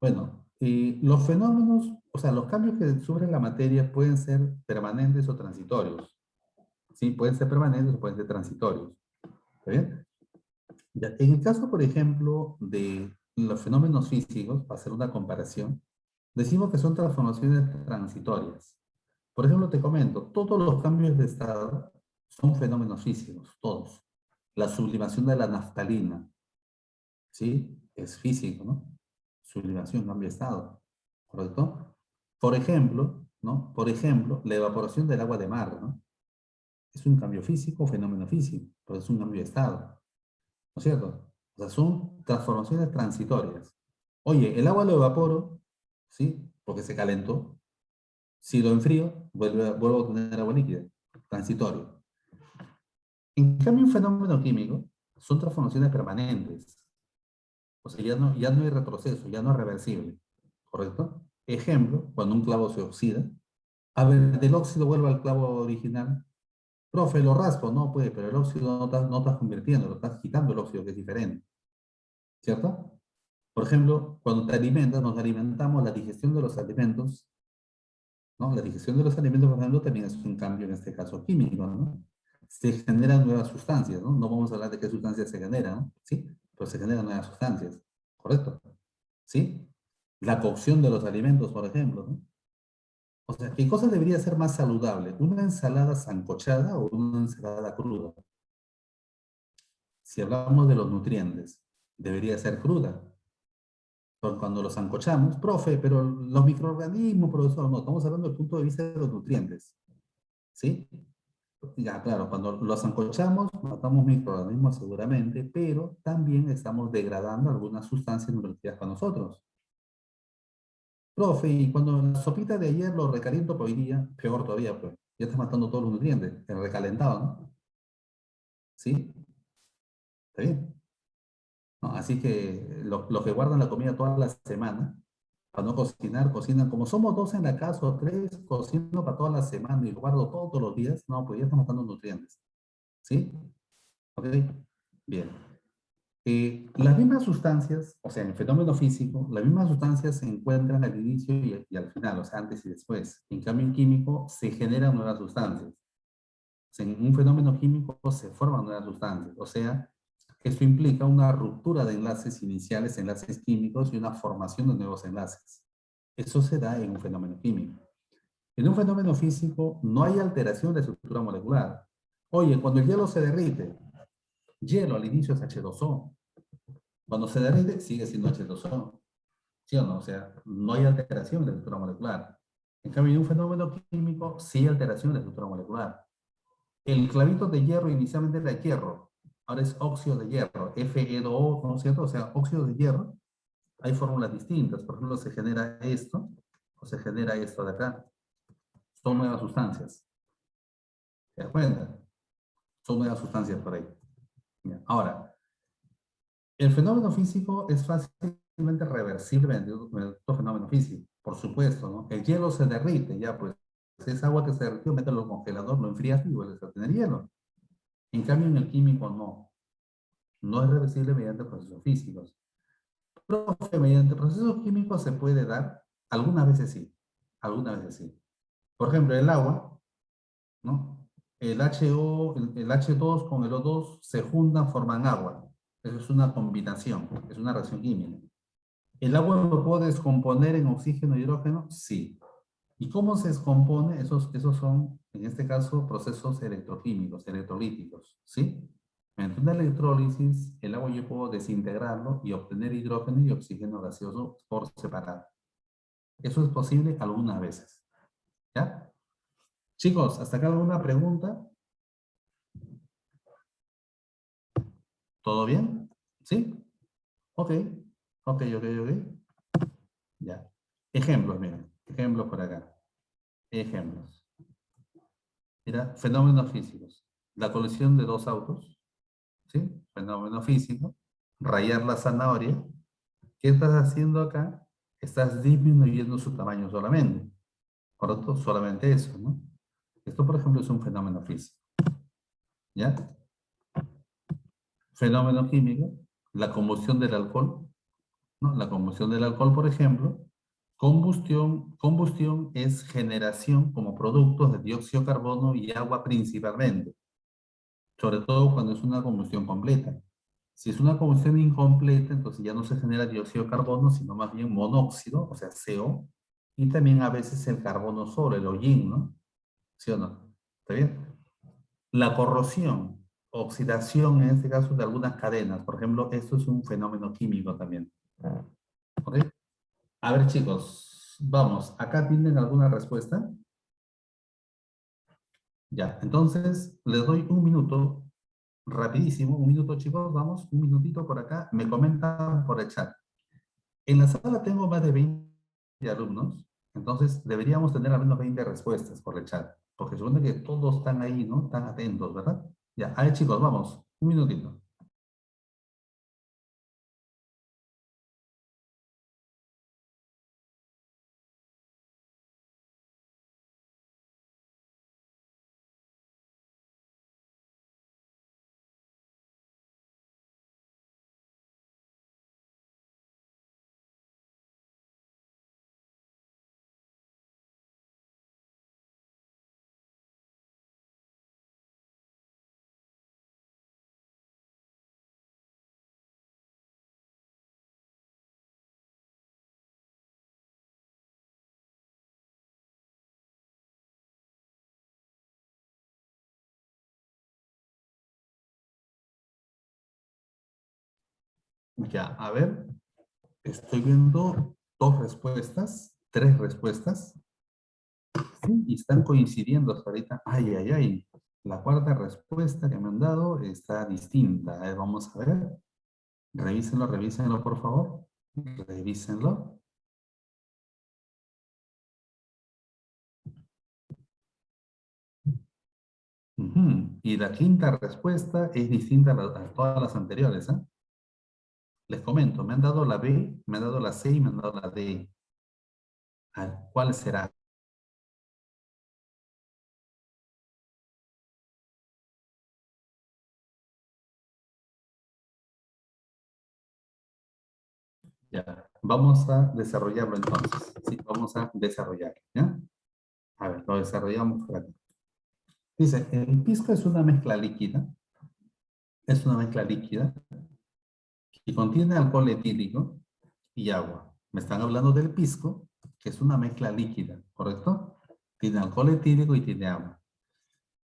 Bueno, los fenómenos, o sea, los cambios que sufre la materia pueden ser permanentes o transitorios. Sí, pueden ser permanentes o pueden ser transitorios. ¿Está bien? Ya, en el caso, por ejemplo, de los fenómenos físicos, para hacer una comparación, decimos que son transformaciones transitorias. Por ejemplo, te comento, todos los cambios de estado son fenómenos físicos, todos. La sublimación de la naftalina, ¿sí? Es físico, ¿no? Sublimación, cambio de estado, ¿correcto? Por ejemplo, ¿no? Por ejemplo, la evaporación del agua de mar, ¿no? Es un cambio físico, fenómeno físico, pero es un cambio de estado, ¿no es cierto? O sea, son transformaciones transitorias. Oye, el agua lo evaporo, ¿sí? Porque se calentó. Si lo enfrío, vuelvo a tener agua líquida, transitorio. En cambio, un fenómeno químico son transformaciones permanentes. O sea, ya no hay retroceso, ya no es reversible. ¿Correcto? Ejemplo, cuando un clavo se oxida, a ver, del óxido vuelve al clavo original. Profe, lo raspo, no puede, pero el óxido no estás convirtiendo, lo estás quitando el óxido, que es diferente, ¿cierto? Por ejemplo, cuando te alimentas, nos alimentamos, la digestión de los alimentos, ¿no? La digestión de los alimentos, por ejemplo, también es un cambio, en este caso, químico, ¿no? Se generan nuevas sustancias, ¿no? No vamos a hablar de qué sustancias se generan, ¿no? ¿Sí? Pero se generan nuevas sustancias, ¿correcto? ¿Sí? La cocción de los alimentos, por ejemplo, ¿no? O sea, ¿qué cosa debería ser más saludable? ¿Una ensalada sancochada o una ensalada cruda? Si hablamos de los nutrientes, debería ser cruda. Pero cuando los sancochamos, profe, pero los microorganismos, profesor, no, estamos hablando del punto de vista de los nutrientes, ¿sí? Ya, claro, cuando los sancochamos, matamos microorganismos seguramente, pero también estamos degradando algunas sustancias nutritivas para nosotros. Profe, y cuando la sopita de ayer lo recaliento para hoy día, peor todavía, pues, ya estás matando todos los nutrientes, el recalentado, ¿no? ¿Sí? ¿Está bien? ¿No? Así que los que guardan la comida toda la semana, para no cocinar, cocinan, como somos dos en la casa o tres, cocino para toda la semana y lo guardo todos los días, no, pues ya estamos matando nutrientes. ¿Sí? ¿Ok? Bien. Las mismas sustancias, o sea, en el fenómeno físico, las mismas sustancias se encuentran al inicio y al final, o sea, antes y después. En cambio, en químico se generan nuevas sustancias. O sea, en un fenómeno químico se forman nuevas sustancias. O sea, esto implica una ruptura de enlaces iniciales, enlaces químicos y una formación de nuevos enlaces. Eso se da en un fenómeno químico. En un fenómeno físico no hay alteración de estructura molecular. Oye, cuando el hielo se derrite, hielo al inicio es H2O. Cuando se derrite, sigue siendo H2O. ¿Sí o no? O sea, no hay alteración de la estructura molecular. En cambio, en un fenómeno químico, sí hay alteración de la estructura molecular. El clavito de hierro inicialmente era hierro, ahora es óxido de hierro, Fe2O, ¿no es cierto? O sea, óxido de hierro, hay fórmulas distintas. Por ejemplo, se genera esto, o se genera esto de acá. Son nuevas sustancias. ¿Te das cuenta? Son nuevas sustancias por ahí. Bien. Ahora, el fenómeno físico es fácilmente reversible en otro fenómeno físico, por supuesto, ¿no? El hielo se derrite, ya pues, es agua que se derritió, mételo al congelador, lo enfrías y vuelves a tener hielo. En cambio, en el químico no. No es reversible mediante procesos físicos. Profe, mediante procesos químicos se puede dar, algunas veces sí, algunas veces sí. Por ejemplo, el agua, ¿no? El HO, el H2 con el O2 se juntan, forman agua. Eso es una combinación, es una reacción química. ¿El agua lo puedo descomponer en oxígeno y hidrógeno? Sí. ¿Y cómo se descompone? Esos son, en este caso, procesos electroquímicos, electrolíticos, ¿sí? Mediante una electrólisis, el agua yo puedo desintegrarlo y obtener hidrógeno y oxígeno gaseoso por separado. Eso es posible algunas veces, ¿ya? Chicos, ¿hasta acá alguna pregunta? ¿Todo bien? ¿Sí? Ok, ok. Ya. Ejemplos, miren. Ejemplos por acá. Ejemplos. Mira, fenómenos físicos. La colisión de dos autos, ¿sí? Fenómeno físico. Rayar la zanahoria. ¿Qué estás haciendo acá? Estás disminuyendo su tamaño solamente. ¿Correcto? Solamente eso, ¿no? Esto, por ejemplo, es un fenómeno físico. ¿Ya? Fenómeno químico. La combustión del alcohol, ¿no? La combustión del alcohol, por ejemplo. Combustión es generación como productos de dióxido de carbono y agua principalmente. Sobre todo cuando es una combustión completa. Si es una combustión incompleta, entonces ya no se genera dióxido de carbono, sino más bien monóxido, o sea, CO, y también a veces el carbono solo, el hollín, ¿no? ¿Sí o no? ¿Está bien? La corrosión, oxidación en este caso de algunas cadenas, por ejemplo, esto es un fenómeno químico también. ¿Ok? A ver, chicos, vamos, ¿acá tienen alguna respuesta? Ya, entonces les doy un minuto, rapidísimo, un minuto, chicos, vamos, un minutito por acá, me comentan por el chat. En la sala tengo más de 20 alumnos, entonces deberíamos tener al menos 20 respuestas por el chat, porque supone que todos están ahí, ¿no? Están atentos, ¿verdad? Ya, a ver, chicos, vamos, un minutito. Ya, a ver, estoy viendo dos respuestas, tres respuestas, sí, y están coincidiendo hasta ahorita. Ay, ay, ay. La cuarta respuesta que me han dado está distinta. A ver, vamos a ver. Revísenlo, revísenlo, por favor. Revísenlo. Ujú. Y la quinta respuesta es distinta a todas las anteriores, ¿eh? Les comento, me han dado la B, me han dado la C y me han dado la D. A ver, ¿cuál será? Ya, vamos a desarrollarlo entonces. Sí, vamos a desarrollarlo, ¿ya? A ver, lo desarrollamos por aquí. Dice, el pisco es una mezcla líquida y contiene alcohol etílico y agua. Me están hablando del pisco, que es una mezcla líquida, ¿correcto? Tiene alcohol etílico y tiene agua.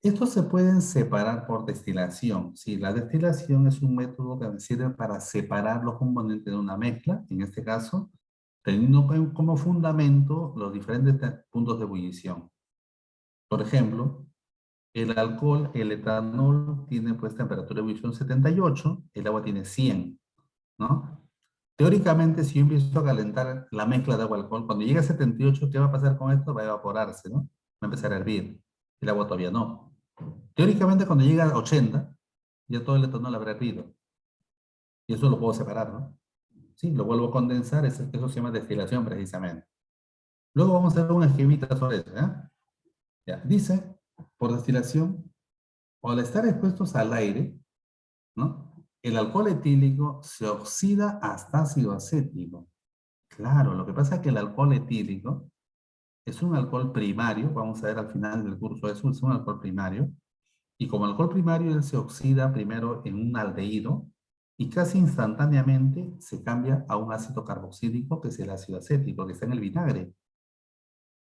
Estos se pueden separar por destilación. Sí, la destilación es un método que sirve para separar los componentes de una mezcla, en este caso, teniendo como fundamento los diferentes puntos de ebullición. Por ejemplo, el alcohol, el etanol, tiene pues temperatura de ebullición 78, el agua tiene 100, ¿no? Teóricamente, si yo empiezo a calentar la mezcla de agua-alcohol, cuando llegue a 78, ¿qué va a pasar con esto? Va a evaporarse, ¿no? Va a empezar a hervir. El agua todavía no. Teóricamente, cuando llega a 80, ya todo el etanol habrá hervido. Y eso lo puedo separar, ¿no? Sí, lo vuelvo a condensar, eso se llama destilación precisamente. Luego vamos a hacer un esquemita sobre eso, ¿ya? Ya, dice, por destilación, o al estar expuestos al aire, ¿no? El alcohol etílico se oxida hasta ácido acético. Claro, lo que pasa es que el alcohol etílico es un alcohol primario, vamos a ver al final del curso eso, es un alcohol primario, y como alcohol primario él se oxida primero en un aldehído y casi instantáneamente se cambia a un ácido carboxílico que es el ácido acético que está en el vinagre.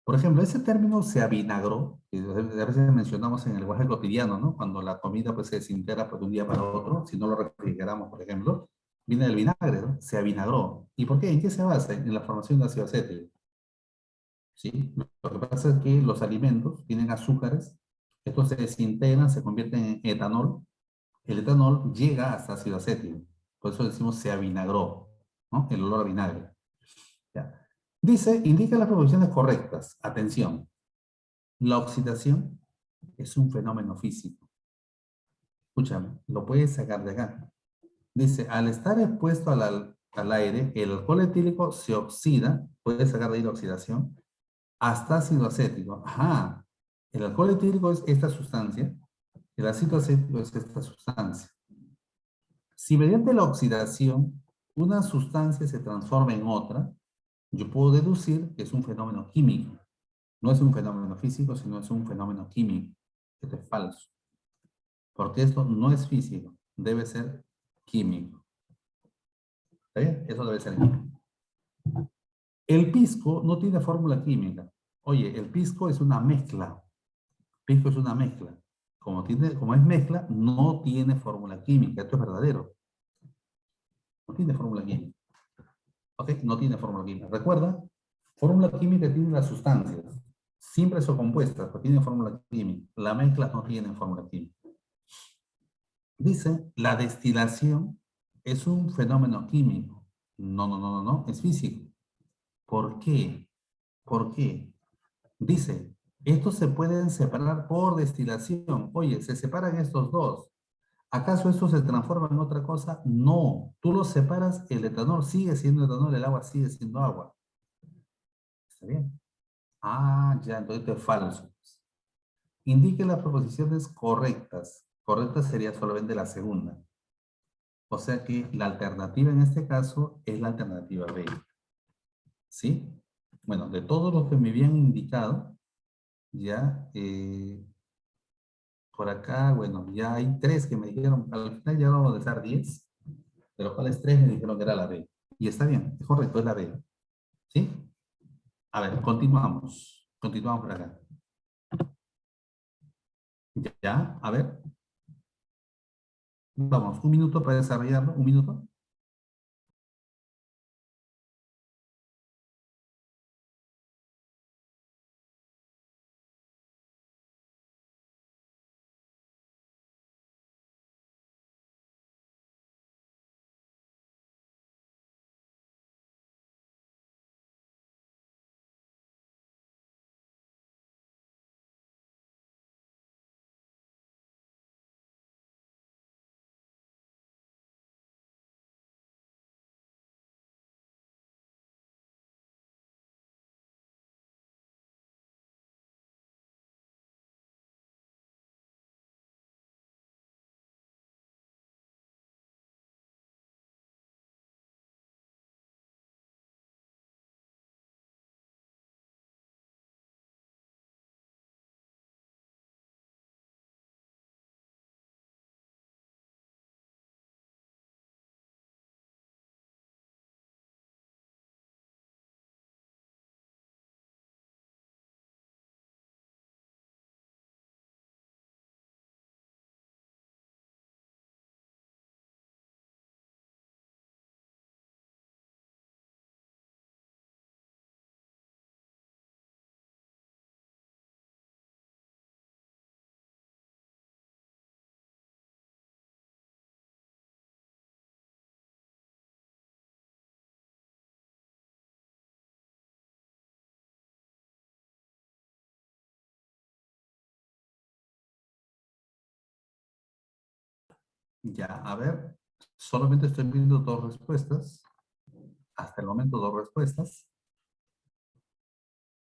Por ejemplo, ese término se avinagró, que a veces mencionamos en el lenguaje cotidiano, ¿no? Cuando la comida pues, se desintegra pues, de un día para otro, si no lo refrigeramos, por ejemplo, viene del vinagre, ¿no? Se avinagró. ¿Y por qué? ¿En qué se basa? En la formación de ácido acético. ¿Sí? Lo que pasa es que los alimentos tienen azúcares, estos se desintegran, se convierten en etanol, el etanol llega hasta ácido acético, por eso decimos se avinagró, ¿no? El olor a vinagre. ¿Ya? Dice, indica las proporciones correctas. Atención, la oxidación es un fenómeno físico. Escúchame, lo puedes sacar de acá. Dice, al estar expuesto al aire, el alcohol etílico se oxida, puedes sacar de ahí la oxidación, hasta ácido acético. Ajá. El alcohol etílico es esta sustancia, el ácido acético es esta sustancia. Si mediante la oxidación una sustancia se transforma en otra, yo puedo deducir que es un fenómeno químico. No es un fenómeno físico, sino es un fenómeno químico. Esto es falso. Porque esto no es físico, debe ser químico. ¿Está bien? Eso debe ser químico. El pisco no tiene fórmula química. Oye, el pisco es una mezcla. Pisco es una mezcla. Como es mezcla, no tiene fórmula química. Esto es verdadero. No tiene fórmula química. ¿Ok? No tiene fórmula química. Recuerda, fórmula química tiene las sustancias. Siempre son compuestas, pero tienen fórmula química. Las mezclas no tienen fórmula química. Dice, la destilación es un fenómeno químico. No, no, no, no, no, es físico. ¿Por qué? ¿Por qué? Dice, estos se pueden separar por destilación. Oye, se separan estos dos. ¿Acaso esto se transforma en otra cosa? No. Tú los separas, el etanol sigue siendo etanol, el agua sigue siendo agua. ¿Está bien? Ah, ya, entonces esto es falso. Indique las proposiciones correctas. Correcta sería solamente la segunda. O sea que la alternativa en este caso es la alternativa B. ¿Sí? Bueno, de todos los que me habían indicado, ya, por acá, bueno, ya hay tres que me dijeron, al final ya vamos a dejar 10, de los cuales tres me dijeron que era la B. Y está bien, es correcto, es la B. ¿Sí? A ver, continuamos. Continuamos por acá. Ya, a ver. Vamos, un minuto para desarrollarlo, un minuto. Ya, a ver, solamente estoy viendo dos respuestas. Hasta el momento dos respuestas.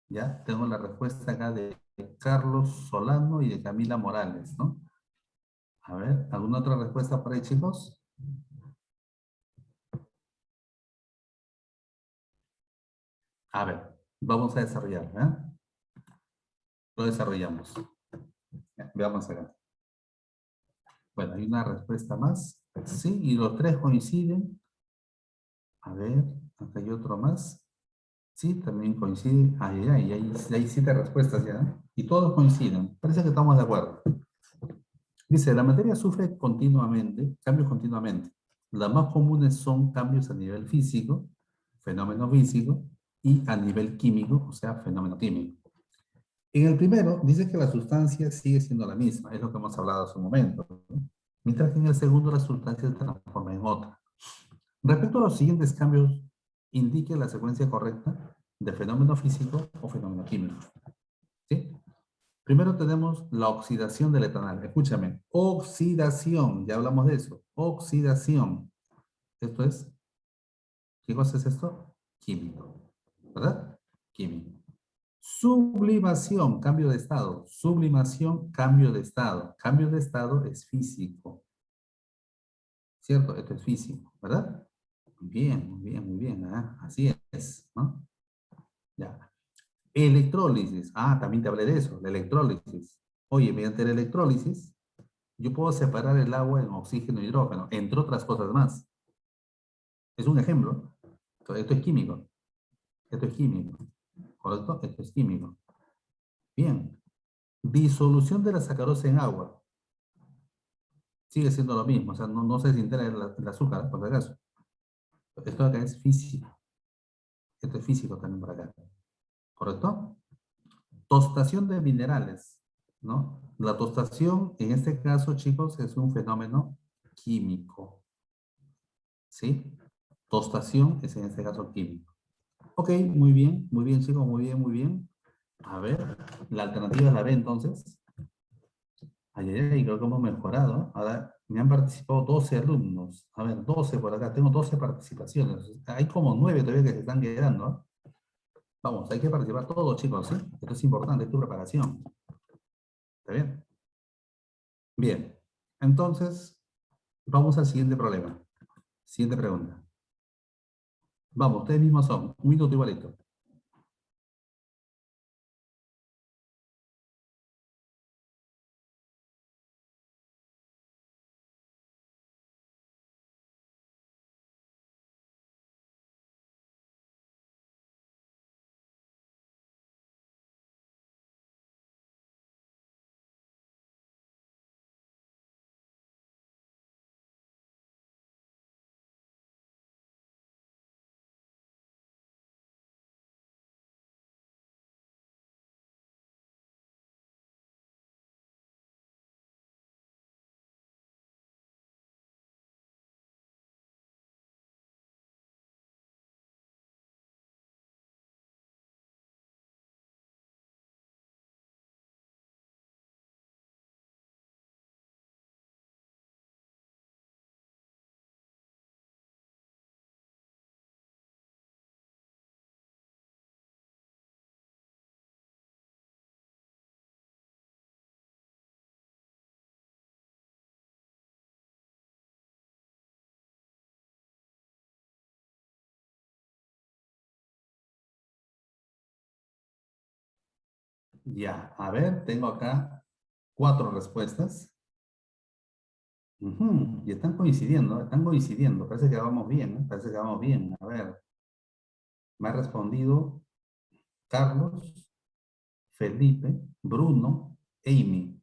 Ya, tengo la respuesta acá de Carlos Solano y de Camila Morales, ¿no? A ver, ¿alguna otra respuesta por ahí, chicos? A ver, vamos a desarrollar, ¿eh? Lo desarrollamos. Ya, veamos acá. Bueno, hay una respuesta más. Sí, y los tres coinciden. A ver, acá hay otro más. Sí, también coincide. Hay siete respuestas ya, ¿eh? Y todos coinciden. Parece que estamos de acuerdo. Dice, la materia sufre continuamente, cambios continuamente. Las más comunes son cambios a nivel físico, fenómeno físico, y a nivel químico, o sea, fenómeno químico. En el primero, dice que la sustancia sigue siendo la misma, es lo que hemos hablado hace un momento, ¿no? Mientras que en el segundo la sustancia se transforma en otra. Respecto a los siguientes cambios, indique la secuencia correcta de fenómeno físico o fenómeno químico. ¿Sí? Primero tenemos la oxidación del etanol. Escúchame, oxidación, ya hablamos de eso. Oxidación. Esto es, ¿qué cosa es esto? Químico, ¿verdad? Químico. Sublimación, cambio de estado. Sublimación, cambio de estado. Cambio de estado es físico, ¿cierto? Esto es físico, ¿verdad? Muy bien, muy bien, muy bien. ¿Ah? Así es, ¿no? Ya. Electrólisis. Ah, también te hablé de eso, la electrólisis. Oye, mediante la electrólisis, yo puedo separar el agua en oxígeno y hidrógeno, entre otras cosas más. Es un ejemplo. Esto es químico. Esto es químico. ¿Correcto? Esto es químico. Bien. Disolución de la sacarosa en agua. Sigue siendo lo mismo. O sea, no se desintegra el azúcar, por si acaso. Esto acá es físico. Esto es físico también por acá. ¿Correcto? Tostación de minerales, ¿no? La tostación, en este caso, chicos, es un fenómeno químico, ¿sí? Tostación es en este caso químico. Ok, muy bien, chicos, muy bien, muy bien. A ver, la alternativa es la B, entonces. Creo que hemos mejorado. Ahora, me han participado 12 alumnos. A ver, 12 por acá, tengo 12 participaciones. Hay como 9 todavía que se están quedando, ¿no? Vamos, hay que participar todos, chicos, ¿sí? Esto es importante, es tu preparación. ¿Está bien? Bien, entonces vamos al siguiente problema. Siguiente pregunta. Vamos, ustedes mismos son. Un minuto igualito. Ya, a ver, tengo acá 4 respuestas. Y están coincidiendo, están coincidiendo. Parece que vamos bien, ¿eh? Parece que vamos bien. A ver, me ha respondido Carlos, Felipe, Bruno, Amy.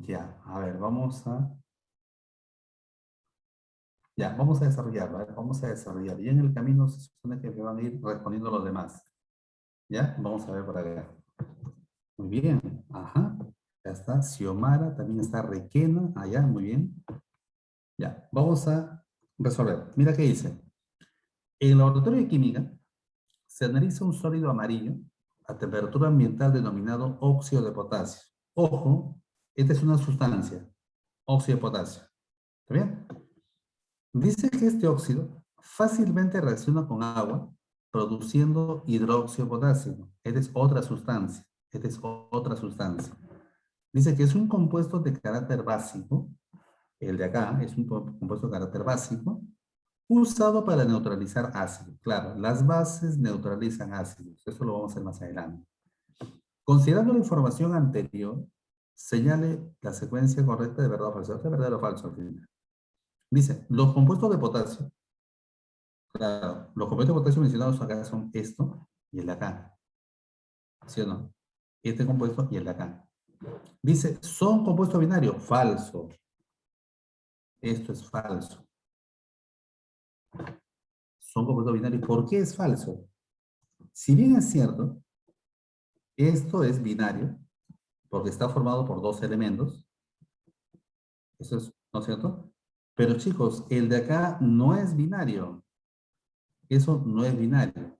Ya, a ver, vamos a desarrollarlo, a ver, vamos a desarrollar. Y en el camino se supone que me van a ir respondiendo los demás. ¿Ya? Vamos a ver por acá. Muy bien, ajá. Ya está, Xiomara, también está Requena, allá, muy bien. Ya, vamos a resolver. Mira qué dice. En el laboratorio de química se analiza un sólido amarillo a temperatura ambiental denominado óxido de potasio. Ojo, esta es una sustancia. óxido de potasio. ¿Está bien? Dice que este óxido fácilmente reacciona con agua produciendo hidróxido de potasio. Esta es otra sustancia. Esta es otra sustancia. Dice que es un compuesto de carácter básico. El de acá es un compuesto de carácter básico usado para neutralizar ácidos. Claro, las bases neutralizan ácidos. Eso lo vamos a hacer más adelante. Considerando la información anterior, señale la secuencia correcta de verdad o falso. ¿Es verdadero o falso al final? Dice, los compuestos de potasio, claro, los compuestos de potasio mencionados acá son esto y el de acá. ¿Sí o no? Este compuesto y el de acá. Dice, ¿son compuestos binarios? Falso. Esto es falso. Son compuestos binarios. ¿Por qué es falso? Si bien es cierto, esto es binario, porque está formado por dos elementos. Eso es, ¿no es cierto? Pero chicos, el de acá no es binario. Eso no es binario.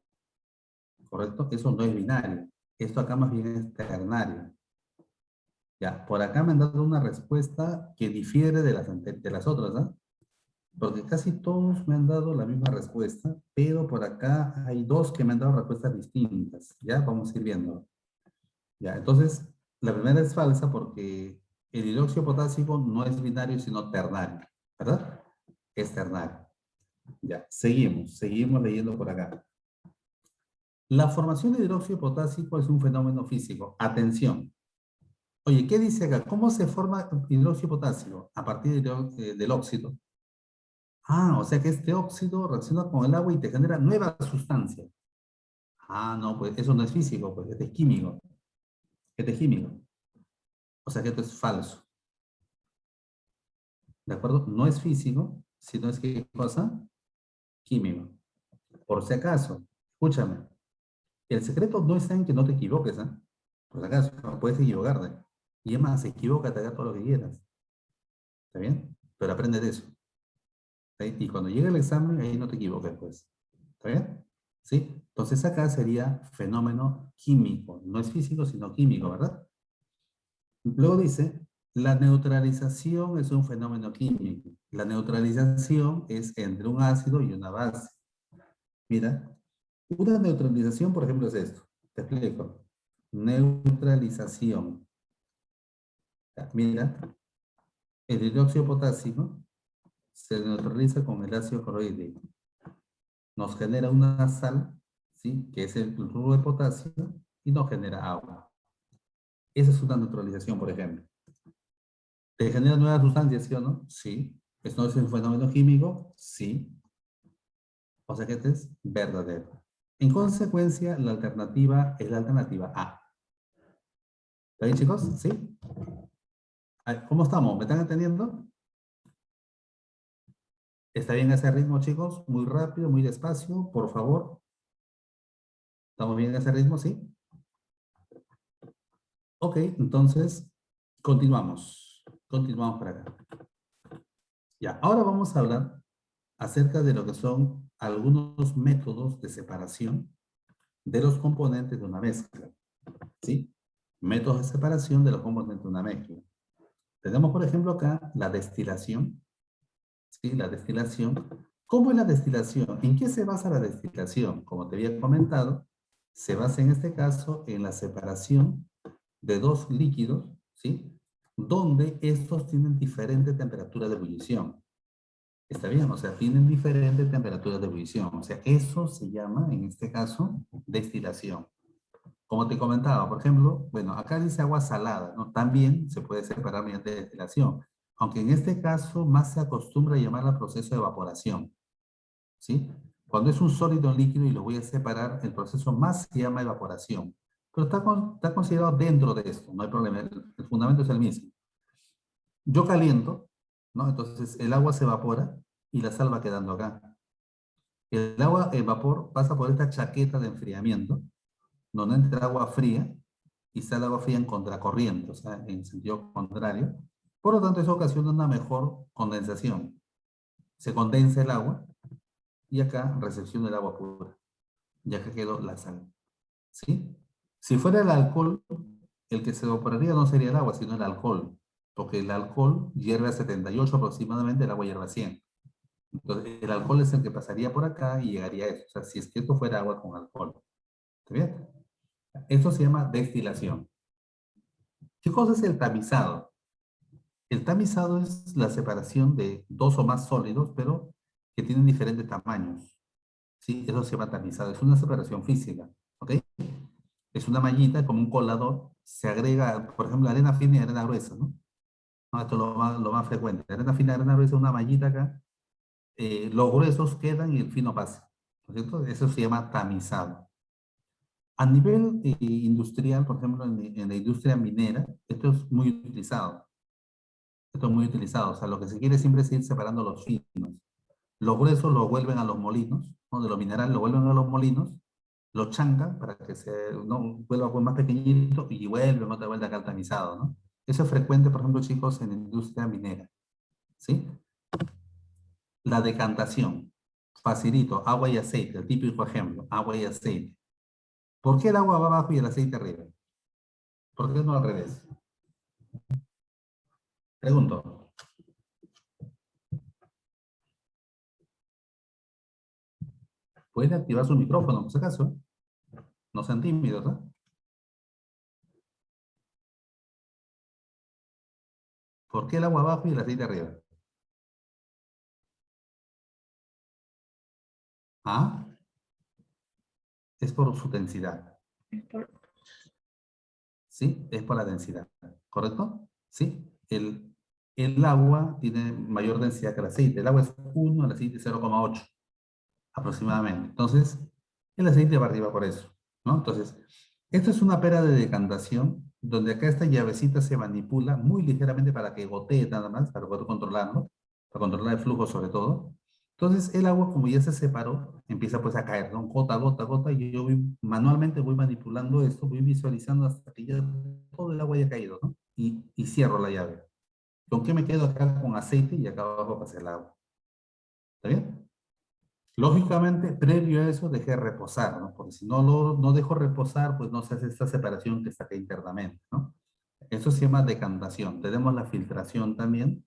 ¿Correcto? Eso no es binario. Esto acá más bien es ternario. Ya, por acá me han dado una respuesta que difiere de las otras, ¿no? Porque casi todos me han dado la misma respuesta, pero por acá hay dos que me han dado respuestas distintas. Ya, vamos a ir viendo. Ya, entonces, la primera es falsa porque el hidróxido potásico no es binario, sino ternario, ¿verdad? Es ternario. Ya, seguimos leyendo por acá. La formación de hidróxido potásico es un fenómeno físico. Atención. Oye, ¿qué dice acá? ¿Cómo se forma hidróxido potásico? A partir del óxido. Ah, o sea que este óxido reacciona con el agua y te genera nuevas sustancias. Ah, no, pues eso no es físico, pues este es químico. Este es químico. O sea que esto es falso. ¿De acuerdo? No es físico, sino es que cosa químico. Por si acaso, escúchame, el secreto no está en que no te equivoques, ¿ah? Por si acaso, no puedes equivocarte. Y es más, equivócate, haga todo lo que quieras. ¿Está bien? Pero aprende de eso. ¿Sí? Y cuando llegue el examen, ahí no te equivoques, pues. ¿Está bien? ¿Sí? Entonces acá sería fenómeno químico. No es físico, sino químico, ¿verdad? Luego dice, la neutralización es un fenómeno químico. La neutralización es entre un ácido y una base. Mira, una neutralización, por ejemplo, es esto. Te explico. Neutralización. Ya, mira, el hidróxido potásico se neutraliza con el ácido clorhídrico. Nos genera una sal, ¿sí? Que es el cloruro de potasio, y nos genera agua. Esa es una neutralización, por ejemplo. ¿Te genera nuevas sustancias, sí o no? Sí. ¿Esto es un fenómeno químico? Sí. O sea que este es verdadero. En consecuencia, la alternativa es la alternativa A. ¿Está bien, chicos? ¿Sí? ¿Cómo estamos? ¿Me están entendiendo? ¿Está bien ese ritmo, chicos? Muy rápido, muy despacio, por favor. ¿Estamos bien en ese ritmo? ¿Sí? Ok, entonces, continuamos. Continuamos por acá. Ya, ahora vamos a hablar acerca de lo que son algunos métodos de separación de los componentes de una mezcla. ¿Sí? Métodos de separación de los componentes de una mezcla. Tenemos, por ejemplo, acá la destilación. ¿Sí? La destilación. ¿Cómo es la destilación? ¿En qué se basa la destilación? Como te había comentado, se basa en este caso en la separación de dos líquidos, ¿sí? Donde estos tienen diferentes temperaturas de ebullición. ¿Está bien? O sea, tienen diferentes temperaturas de ebullición. O sea, eso se llama, en este caso, destilación. Como te comentaba, por ejemplo, bueno, acá dice agua salada, ¿no? También se puede separar mediante destilación, aunque en este caso más se acostumbra a llamar al proceso de evaporación, ¿sí? Cuando es un sólido en líquido y lo voy a separar, el proceso más se llama evaporación. Pero está considerado dentro de esto, no hay problema, el fundamento es el mismo. Yo caliento, ¿no? Entonces el agua se evapora y la sal va quedando acá. El agua, el vapor pasa por esta chaqueta de enfriamiento, donde entra agua fría y sale agua fría en contracorriente, o sea, en sentido contrario. Por lo tanto, eso ocasiona una mejor condensación. Se condensa el agua y acá recepciona el agua pura. Y acá quedó la sal. ¿Sí? Si fuera el alcohol, el que se evaporaría no sería el agua, sino el alcohol. porque el alcohol hierve a 78 aproximadamente, el agua hierve a 100. Entonces, el alcohol es el que pasaría por acá y llegaría a eso. O sea, si es que esto fuera agua con alcohol. ¿Está bien? Esto se llama destilación. ¿Qué cosa es el tamizado? El tamizado es la separación de dos o más sólidos, pero que tienen diferentes tamaños. ¿Sí? Eso se llama tamizado. Es una separación física. ¿Ok? Es una mallita como un colador. Se agrega, por ejemplo, arena fina y arena gruesa, ¿no? No, esto es lo más frecuente. Arena fina, arena gruesa, una mallita acá. Los gruesos quedan y el fino pasa. ¿No es cierto? Eso se llama tamizado. A nivel industrial, por ejemplo, en la industria minera, esto es muy utilizado. Esto es muy utilizado. O sea, lo que se quiere siempre es ir separando los finos. Los gruesos los vuelven a los molinos, ¿no? De los minerales lo vuelven a los molinos, los chancan para que se no, vuelva pues, más pequeñito y vuelven otra vuelta acá al tamizado, ¿no? Eso es frecuente, por ejemplo, chicos, en la industria minera, ¿sí? La decantación. Facilito, agua y aceite, el típico ejemplo, agua y aceite. ¿Por qué el agua va abajo y el aceite arriba? ¿Por qué no al revés? Pregunto. Puede activar su micrófono, por si acaso. No sean tímidos, ¿no? ¿Por qué el agua abajo y el aceite arriba? ¿Ah? Es por su densidad. ¿Sí? Es por la densidad. ¿Correcto? ¿Sí? El agua tiene mayor densidad que el aceite. El agua es 1, el aceite es 0,8 aproximadamente. Entonces, el aceite va arriba por eso, ¿no? Entonces, esto es una pera de decantación, donde acá esta llavecita se manipula muy ligeramente para que gotee nada más, para poder controlarlo, para controlar el flujo sobre todo. Entonces, el agua, como ya se separó, empieza pues a caer, ¿no? Gota, gota, gota, y yo manualmente voy manipulando esto, voy visualizando hasta que ya todo el agua haya caído, ¿no? Y cierro la llave. ¿Con qué me quedo acá? Con aceite y acá abajo pasa el agua. ¿Está bien? Lógicamente, previo a eso dejé reposar, ¿no? Porque si no dejo reposar, pues no se hace esta separación que está acá internamente, ¿no? Eso se llama decantación. Tenemos la filtración también,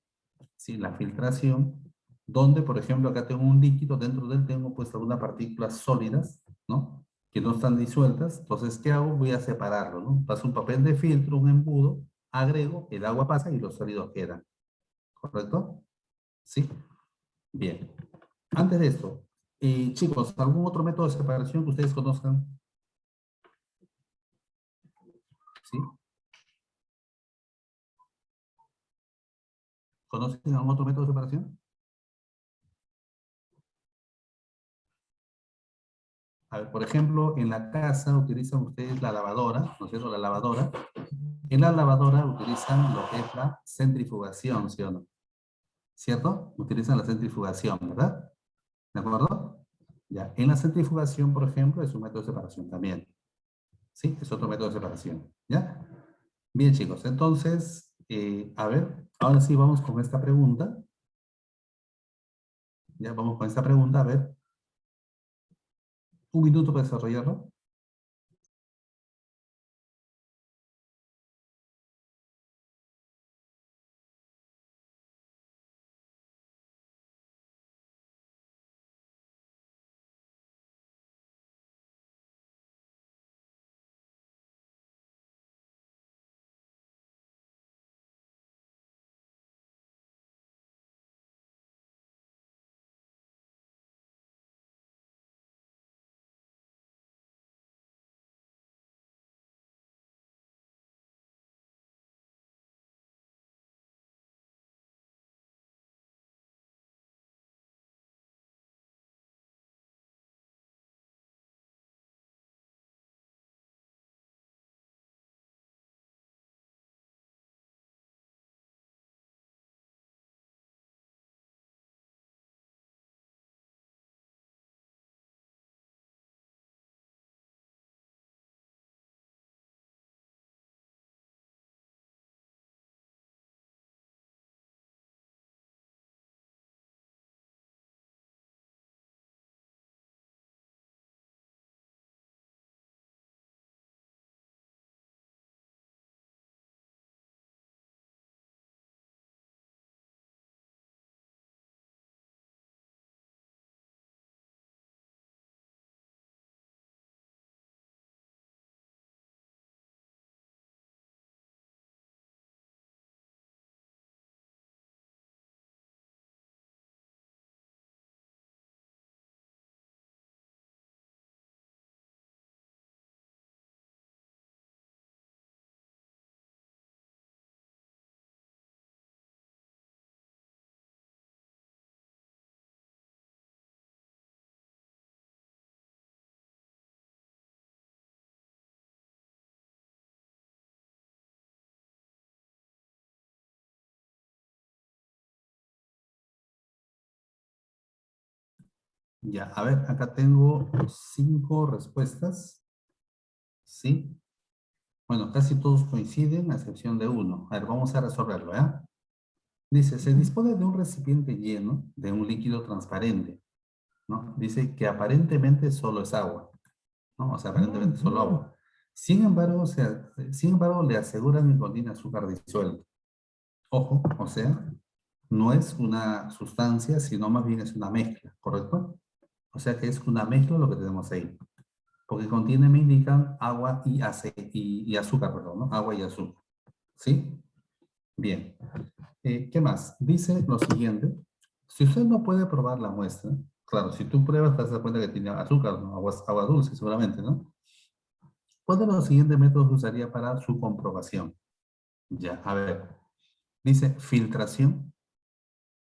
¿sí? La filtración, donde, por ejemplo, acá tengo un líquido, dentro de él tengo pues algunas partículas sólidas, ¿no? Que no están disueltas. Entonces, ¿qué hago? Voy a separarlo, ¿no? Paso un papel de filtro, un embudo, agrego, el agua pasa y los sólidos quedan. ¿Correcto? ¿Sí? Bien. Antes de esto, chicos, ¿algún otro método de separación que ustedes conozcan? ¿Sí? ¿Conocen algún otro método de separación? A ver, por ejemplo, en la casa utilizan ustedes la lavadora, ¿no es cierto? La lavadora. En la lavadora utilizan lo que es la centrifugación, ¿sí o no? ¿Cierto? Utilizan la centrifugación, ¿verdad? ¿De acuerdo? Ya. En la centrifugación, por ejemplo, es un método de separación también. ¿Sí? Es otro método de separación. ¿Ya? Bien, chicos. Entonces, a ver, ahora sí vamos con esta pregunta. Ya vamos con esta pregunta. A ver, un minuto para desarrollarlo. Ya, a ver, acá tengo 5 respuestas. ¿Sí? Bueno, casi todos coinciden, a excepción de uno. A ver, vamos a resolverlo, ¿ya? Dice, se dispone de un recipiente lleno de un líquido transparente, ¿no? Dice que aparentemente solo es agua, ¿no? O sea, aparentemente solo agua. Sin embargo, le aseguran que contiene azúcar disuelto. Ojo, o sea, no es una sustancia, sino más bien es una mezcla, ¿correcto? O sea que es una mezcla lo que tenemos ahí. Porque contiene, me indican, agua y azúcar, perdón, ¿no? Agua y azúcar. ¿Sí? Bien. ¿Qué más? Dice lo siguiente. Si usted no puede probar la muestra, claro, si tú pruebas te das cuenta que tiene azúcar, ¿no? Agua dulce seguramente, ¿no? ¿Cuál de los siguientes métodos usaría para su comprobación? Ya, a ver. Dice filtración.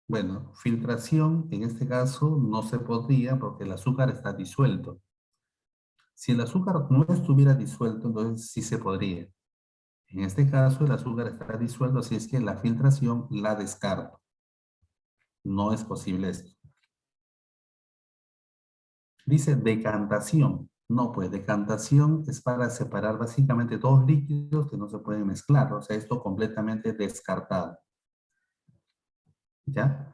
Bueno, filtración en este caso no se podría porque el azúcar está disuelto. Si el azúcar no estuviera disuelto, entonces sí se podría. En este caso, el azúcar está disuelto, así es que la filtración la descarto. No es posible esto. Dice decantación. No, pues decantación es para separar básicamente dos líquidos que no se pueden mezclar. O sea, esto completamente descartado. ¿Ya?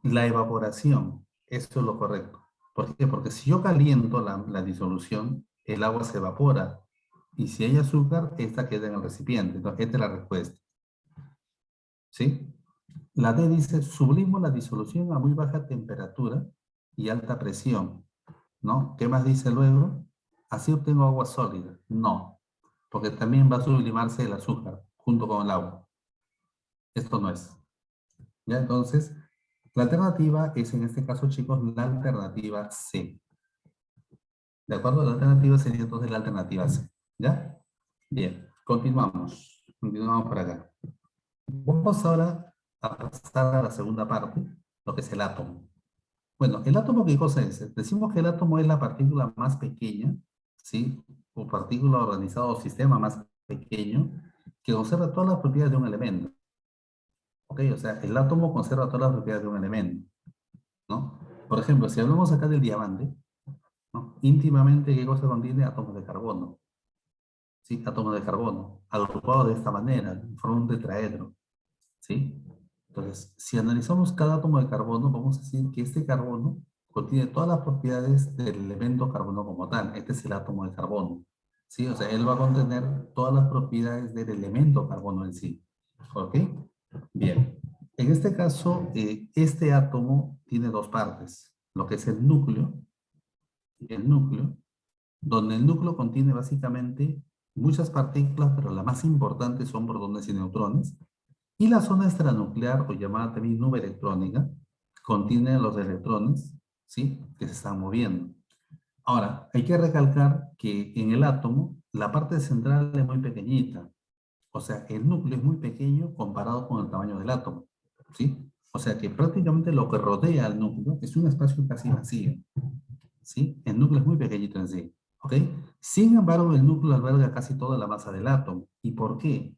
La evaporación. Esto es lo correcto. ¿Por qué? Porque si yo caliento la disolución, el agua se evapora. Y si hay azúcar, esta queda en el recipiente. Entonces, esta es la respuesta. ¿Sí? La D dice, sublimo la disolución a muy baja temperatura y alta presión, ¿no? ¿Qué más dice luego? Así obtengo agua sólida. No, porque también va a sublimarse el azúcar junto con el agua. Esto no es. ¿Ya? Entonces, la alternativa es, en este caso, chicos, la alternativa C. ¿De acuerdo? La alternativa sería entonces la alternativa C. ¿Ya? Bien, continuamos. Continuamos por acá. Vamos ahora a pasar a la segunda parte, lo que es el átomo. Bueno, ¿el átomo qué cosa es? Decimos que el átomo es la partícula más pequeña, ¿sí? O partícula organizada o sistema más pequeño que conserva todas las propiedades de un elemento. ¿Ok? O sea, el átomo conserva todas las propiedades de un elemento, ¿no? Por ejemplo, si hablamos acá del diamante, ¿no? Íntimamente, ¿qué cosa contiene? Átomos de carbono, ¿sí? Átomos de carbono, agrupados de esta manera, forman un tetraedro, ¿sí? Entonces, si analizamos cada átomo de carbono, vamos a decir que este carbono contiene todas las propiedades del elemento carbono como tal. Este es el átomo de carbono. ¿Sí? O sea, él va a contener todas las propiedades del elemento carbono en sí. ¿Ok? Bien. En este caso, este átomo tiene dos partes. Lo que es el núcleo, donde el núcleo contiene básicamente muchas partículas, pero las más importantes son protones y neutrones. Y la zona extranuclear, o llamada también nube electrónica, contiene los electrones, ¿sí? Que se están moviendo. Ahora, hay que recalcar que en el átomo, la parte central es muy pequeñita. O sea, el núcleo es muy pequeño comparado con el tamaño del átomo, ¿sí? O sea que prácticamente lo que rodea al núcleo es un espacio casi vacío, ¿sí? El núcleo es muy pequeñito en sí, ¿ok? Sin embargo, el núcleo alberga casi toda la masa del átomo. ¿Y por qué?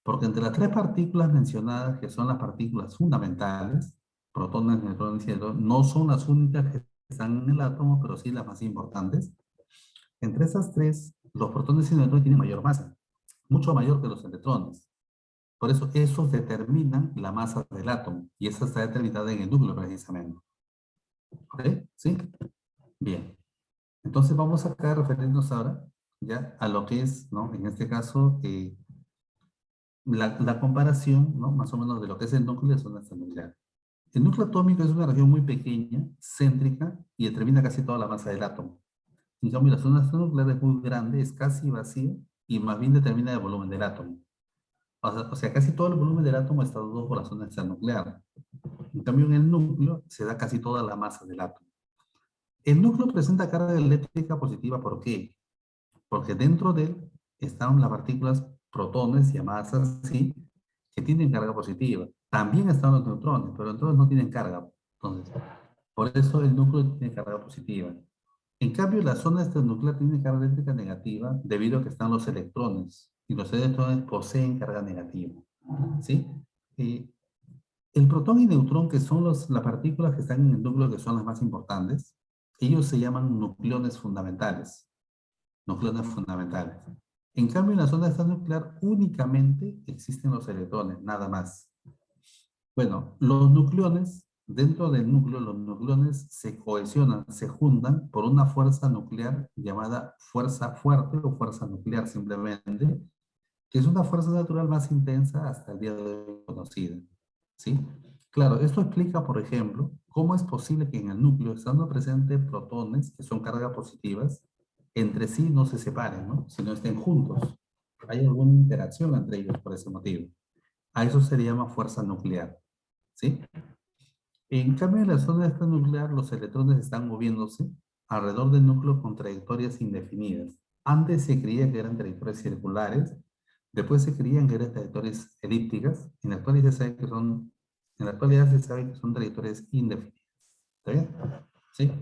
Porque entre las tres partículas mencionadas, que son las partículas fundamentales, protones, neutrones y electrones, no son las únicas que están en el átomo, pero sí las más importantes. Entre esas tres, los protones y neutrones tienen mayor masa, mucho mayor que los electrones. Por eso, esos determinan la masa del átomo, y esa está determinada en el núcleo precisamente. ¿Ok? ¿Sí? Bien. Entonces vamos acá a referirnos ahora ya a lo que es, ¿no? En este caso, la comparación, ¿no? Más o menos de lo que es el núcleo y la zona extranuclear. El núcleo atómico es una región muy pequeña, céntrica, y determina casi toda la masa del átomo. En cambio, la zona extranuclear es muy grande, es casi vacía, y más bien determina el volumen del átomo. O sea, casi todo el volumen del átomo está dado por la zona extranuclear. En cambio, en el núcleo se da casi toda la masa del átomo. El núcleo presenta carga eléctrica positiva, ¿por qué? Porque dentro de él están las partículas protones, llamadas así, que tienen carga positiva. También están los neutrones, pero los neutrones no tienen carga. Entonces, por eso el núcleo tiene carga positiva. En cambio, la zona extranuclear tiene carga eléctrica negativa debido a que están los electrones. Y los electrones poseen carga negativa. ¿Sí? El protón y neutrón, que son las partículas que están en el núcleo, que son las más importantes, ellos se llaman nucleones fundamentales. Nucleones fundamentales. En cambio, en la zona de estado nuclear únicamente existen los electrones, nada más. Bueno, los nucleones, dentro del núcleo, los nucleones se cohesionan, se juntan por una fuerza nuclear llamada fuerza fuerte o fuerza nuclear simplemente, que es una fuerza natural más intensa hasta el día de hoy conocida. ¿Sí? Claro, esto explica, por ejemplo, cómo es posible que en el núcleo, estando presentes protones, que son cargas positivas, entre sí no se separen, ¿no? Sino estén juntos. Hay alguna interacción entre ellos por ese motivo. A eso se le llama fuerza nuclear. ¿Sí? En cambio, en la zona de esta nuclear, los electrones están moviéndose alrededor del núcleo con trayectorias indefinidas. Antes se creía que eran trayectorias circulares, después se creían que eran trayectorias elípticas, en la actualidad se sabe que son, en la actualidad se sabe que son trayectorias indefinidas. ¿Está bien? ¿Sí?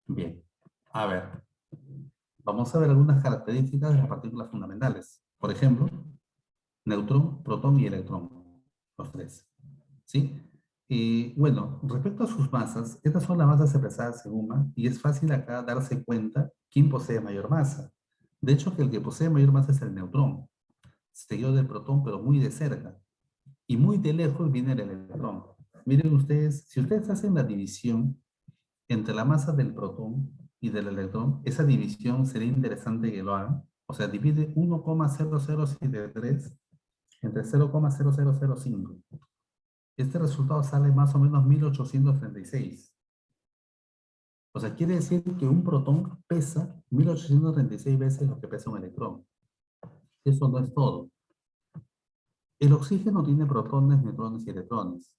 Bien. A ver, vamos a ver algunas características de las partículas fundamentales. Por ejemplo, neutrón, protón y electrón, los tres. ¿Sí? Y bueno, respecto a sus masas, estas son las masas expresadas en UMA y es fácil acá darse cuenta quién posee mayor masa. De hecho, que el que posee mayor masa es el neutrón, seguido del protón, pero muy de cerca. Y muy de lejos viene el electrón. Miren ustedes, si ustedes hacen la división entre la masa del protón y del electrón, esa división sería interesante que lo hagan. O sea, divide 1,0073 entre 0,0005. Este resultado sale más o menos 1836. O sea, quiere decir que un protón pesa 1836 veces lo que pesa un electrón. Eso no es todo. El oxígeno tiene protones, neutrones y electrones.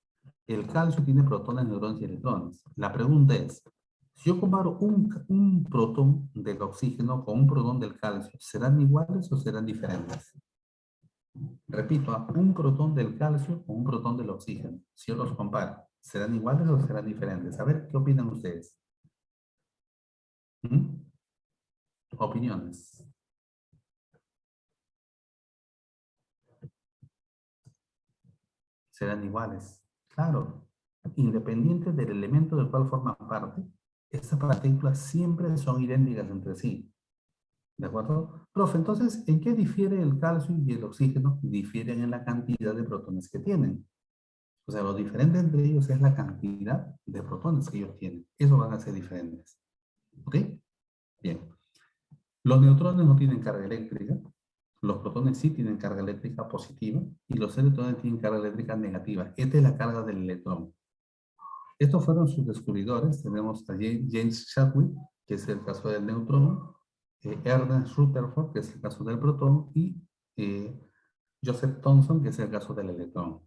El calcio tiene protones, neutrones y electrones. La pregunta es, si yo comparo un protón del oxígeno con un protón del calcio, ¿serán iguales o serán diferentes? Repito, un protón del calcio con un protón del oxígeno. Si yo los comparo, ¿serán iguales o serán diferentes? A ver, ¿qué opinan ustedes? ¿Mm? Opiniones. Serán iguales. Claro, independiente del elemento del cual forman parte, estas partículas siempre son idénticas entre sí. ¿De acuerdo? Profe, entonces, ¿en qué difiere el calcio y el oxígeno? Difieren en la cantidad de protones que tienen. O sea, lo diferente entre ellos es la cantidad de protones que ellos tienen. Eso van a ser diferentes. ¿Ok? Bien. Los neutrones no tienen carga eléctrica. Los protones sí tienen carga eléctrica positiva y los electrones tienen carga eléctrica negativa. Esta es la carga del electrón. Estos fueron sus descubridores. Tenemos a James Chadwick, que es el caso del neutrón, Ernest Rutherford, que es el caso del protón, y eh, Joseph Thomson, que es el caso del electrón.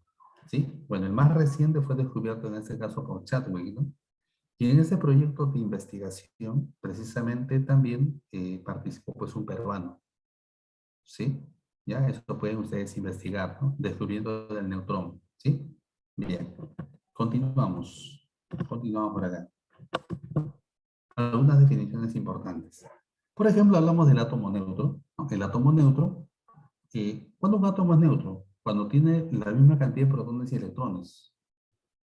¿Sí? Bueno, el más reciente fue descubierto en este caso por Chadwick, ¿no? Y en ese proyecto de investigación, precisamente también participó pues un peruano. ¿Sí? Ya, eso lo pueden ustedes investigar, ¿no? Descubriendo del neutrón. ¿Sí? Bien. Continuamos. Continuamos por acá. Algunas definiciones importantes. Por ejemplo, hablamos del átomo neutro, ¿no? El átomo neutro, ¿cuándo un átomo es neutro? Cuando tiene la misma cantidad de protones y electrones.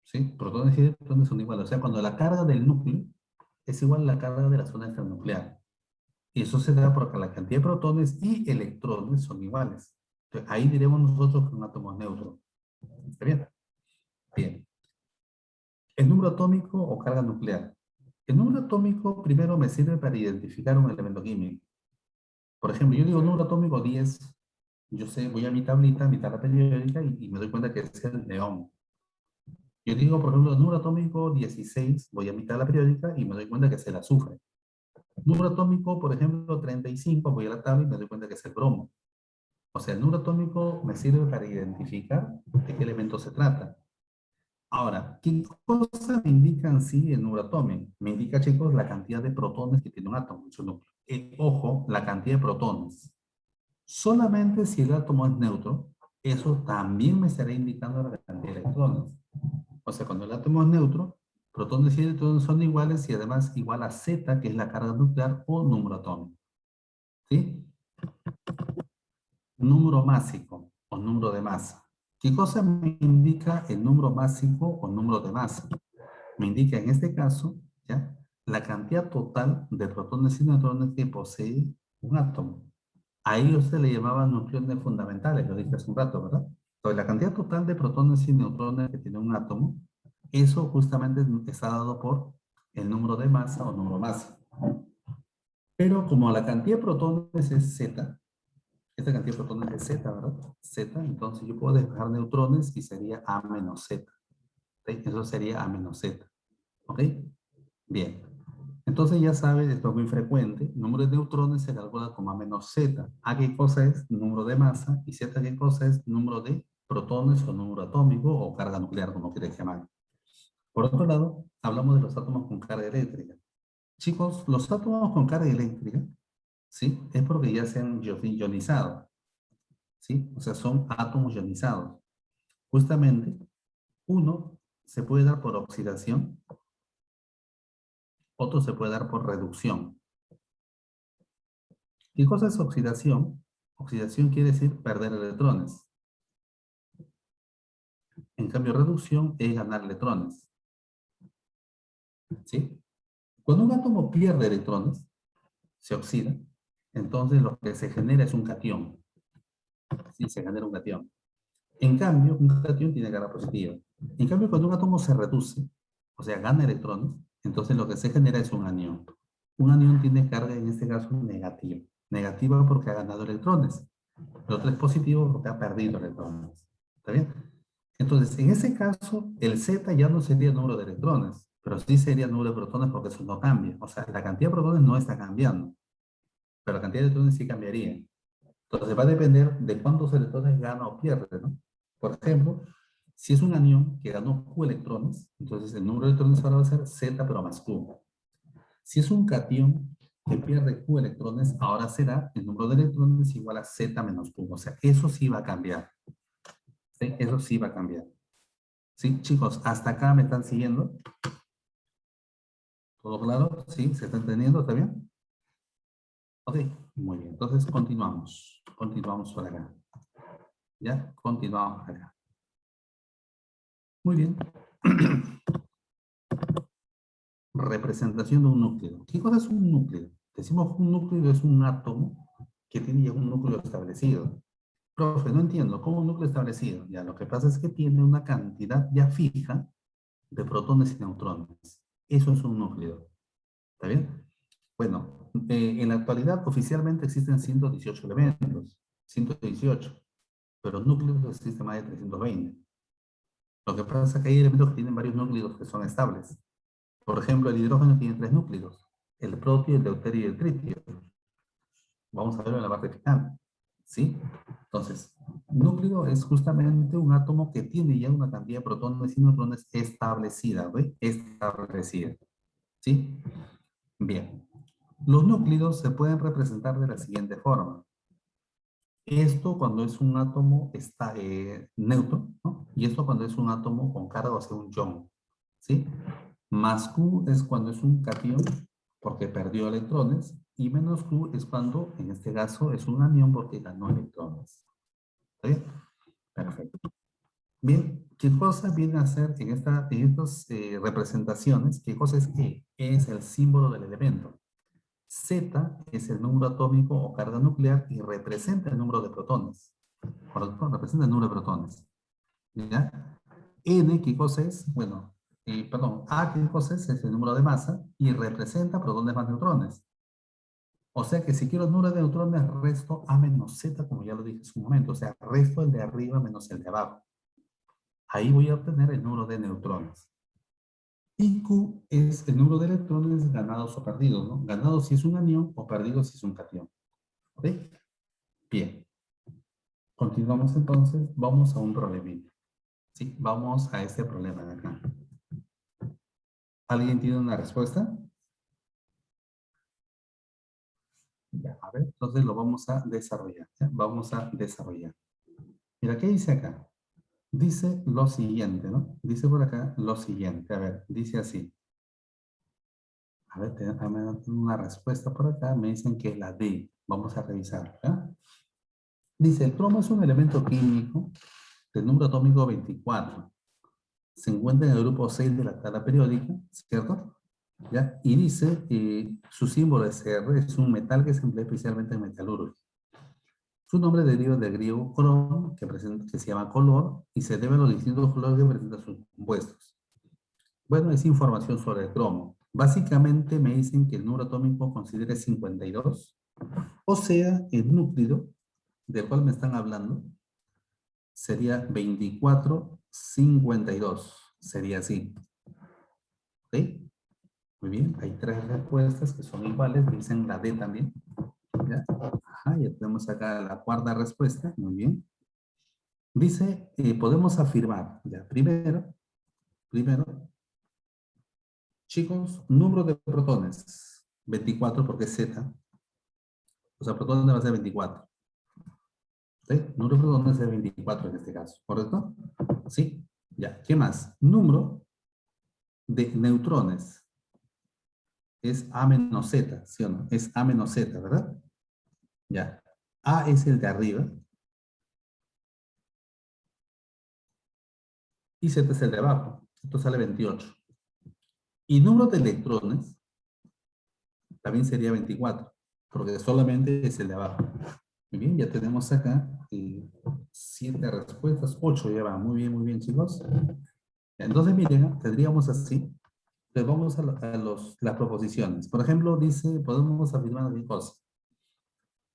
¿Sí? Protones y electrones son iguales. O sea, cuando la carga del núcleo es igual a la carga de la zona extranuclear. Y eso se da porque la cantidad de protones y electrones son iguales. Entonces, ahí diremos nosotros que un átomo es neutro. ¿Está bien? Bien. El número atómico o carga nuclear. El número atómico primero me sirve para identificar un elemento químico. Por ejemplo, yo digo número atómico 10, yo sé, voy a mi tabla periódica y me doy cuenta que es el neón. Yo digo, por ejemplo, número atómico 16, voy a mi tabla periódica y me doy cuenta que es el azufre. Número atómico, por ejemplo, 35, voy a la tabla y me doy cuenta que es el bromo. O sea, el número atómico me sirve para identificar de qué elemento se trata. Ahora, ¿qué cosa me indica en sí el número atómico? Me indica, chicos, la cantidad de protones que tiene un átomo en su núcleo. Ojo, la cantidad de protones. Solamente si el átomo es neutro, eso también me estará indicando la cantidad de electrones. O sea, cuando el átomo es neutro, protones y electrones son iguales y además igual a Z, que es la carga nuclear o número atómico. ¿Sí? Número másico o número de masa. ¿Qué cosa me indica el número máximo o número de masa? Me indica en este caso, ¿ya? La cantidad total de protones y neutrones que posee un átomo. A ellos se le llamaban nucleones fundamentales, lo dije hace un rato, ¿verdad? Entonces, la cantidad total de protones y neutrones que tiene un átomo, eso justamente está dado por el número de masa o número masa. Pero como la cantidad de protones es Z, esta cantidad de protones es Z, ¿verdad? Z, entonces yo puedo despejar neutrones y sería A menos Z. ¿Ok? Eso sería A menos Z. ¿Ok? Bien. Entonces ya sabes, esto es muy frecuente, el número de neutrones se calcula como A menos Z. A qué cosa es número de masa y Z qué cosa es número de protones o número atómico o carga nuclear, como quieras llamar. Por otro lado, hablamos de los átomos con carga eléctrica. Chicos, los átomos con carga eléctrica, ¿sí? Es porque ya se han ionizado, ¿sí? O sea, son átomos ionizados. Justamente, uno se puede dar por oxidación, otro se puede dar por reducción. ¿Qué cosa es oxidación? Oxidación quiere decir perder electrones. En cambio, reducción es ganar electrones. ¿Sí? Cuando un átomo pierde electrones, se oxida, entonces lo que se genera es un catión. Sí, se genera un catión. En cambio, un catión tiene carga positiva. En cambio, cuando un átomo se reduce, o sea, gana electrones, entonces lo que se genera es un anión. Un anión tiene carga, en este caso, negativa. Negativa porque ha ganado electrones. El otro es positivo porque ha perdido electrones. ¿Está bien? Entonces, en ese caso, el Z ya no sería el número de electrones, pero sí sería el número de protones porque eso no cambia. O sea, la cantidad de protones no está cambiando, pero la cantidad de electrones sí cambiaría. Entonces, va a depender de cuántos electrones gana o pierde, ¿no? Por ejemplo, si es un anión que ganó Q electrones, entonces el número de electrones ahora va a ser Z, pero más Q. Si es un catión que pierde Q electrones, ahora será el número de electrones igual a Z menos Q. O sea, eso sí va a cambiar. ¿Sí? Eso sí va a cambiar. ¿Sí, chicos? ¿Hasta acá me están siguiendo? ¿Todo claro? ¿Sí? ¿Se está entendiendo? ¿Está bien? Ok, muy bien. Entonces continuamos. Continuamos por acá. ¿Ya? Continuamos por acá. Muy bien. Representación de un núcleo. ¿Qué cosa es un núcleo? Decimos que un núcleo es un átomo que tiene ya un núcleo establecido. Profe, no entiendo. ¿Cómo un núcleo establecido? Ya, lo que pasa es que tiene una cantidad ya fija de protones y neutrones. Eso es un núcleo. ¿Está bien? Bueno, en la actualidad oficialmente existen 118 elementos, 118, pero núcleos existen más de 320. Lo que pasa es que hay elementos que tienen varios núcleos que son estables. Por ejemplo, el hidrógeno tiene 3 núcleos, el protio, el deuterio y el tritio. Vamos a verlo en la parte final. ¿Sí? Entonces, núcleo es justamente un átomo que tiene ya una cantidad de protones y neutrones establecida, ¿ve? Establecida. ¿Sí? Bien. Los núcleos se pueden representar de la siguiente forma. Esto cuando es un átomo está, neutro, ¿no? Y esto cuando es un átomo con carga, o sea, un ion, ¿sí? Más Q es cuando es un catión, porque perdió electrones, y menos Q es cuando, en este caso, es un anión porque ganó electrones. ¿Está bien? Perfecto. Bien, ¿qué cosa viene a ser en estas representaciones? ¿Qué cosa es E? E es el símbolo del elemento. Z es el número atómico o carga nuclear y representa el número de protones. ¿Correcto? Representa el número de protones. ¿Ya? N, ¿qué cosa es? Bueno, perdón, A, ¿qué cosa es? Es el número de masa y representa protones más neutrones. O sea que si quiero el número de neutrones, resto A menos Z, como ya lo dije en un momento. O sea, resto el de arriba menos el de abajo. Ahí voy a obtener el número de neutrones. Y Q es el número de electrones ganados o perdidos, ¿no? Ganados si es un anión o perdidos si es un catión. ¿Ok? Bien. Continuamos entonces. Vamos a un problemita. Sí, vamos a este problema de acá. ¿Alguien tiene una respuesta? Ya, a ver, entonces lo vamos a desarrollar. ¿Ya? Vamos a desarrollar. Mira, ¿qué dice acá? Dice lo siguiente, ¿no? Dice por acá lo siguiente. A ver, dice así. A ver, me dan una respuesta por acá. Me dicen que es la D. Vamos a revisar. ¿Ya? Dice, el cromo es un elemento químico del número atómico 24. Se encuentra en el grupo 6 de la tabla periódica, ¿cierto? ¿Ya? Y dice, su símbolo SR es un metal que se emplea especialmente en metalurgia. Su nombre deriva del griego crom, que se llama color, y se debe a los distintos colores que presentan sus compuestos. Bueno, es información sobre el cromo. Básicamente me dicen que el número atómico considera 52, o sea, el núcleo del cual me están hablando sería 2452. Sería así. ¿Ok? Muy bien, hay tres respuestas que son iguales, dicen la D también. ¿Ya? Ajá, ya tenemos acá la cuarta respuesta. Muy bien. Dice, podemos afirmar, ya, primero, chicos, número de protones, 24 porque es Z, o sea, protones va a ser 24. ¿Sí? Número de protones es 24 en este caso, ¿correcto? Sí, ya, ¿qué más? Número de neutrones es A menos Z, ¿sí o no? Es A menos Z, ¿verdad? Ya, A es el de arriba y Z es el de abajo, esto sale 28. Y número de electrones también sería 24, porque solamente es el de abajo. Muy bien, ya tenemos acá 7 respuestas, 8 ya va. Muy bien, chicos. Entonces, miren, tendríamos así, pues vamos las proposiciones. Por ejemplo, dice, podemos afirmar qué cosa.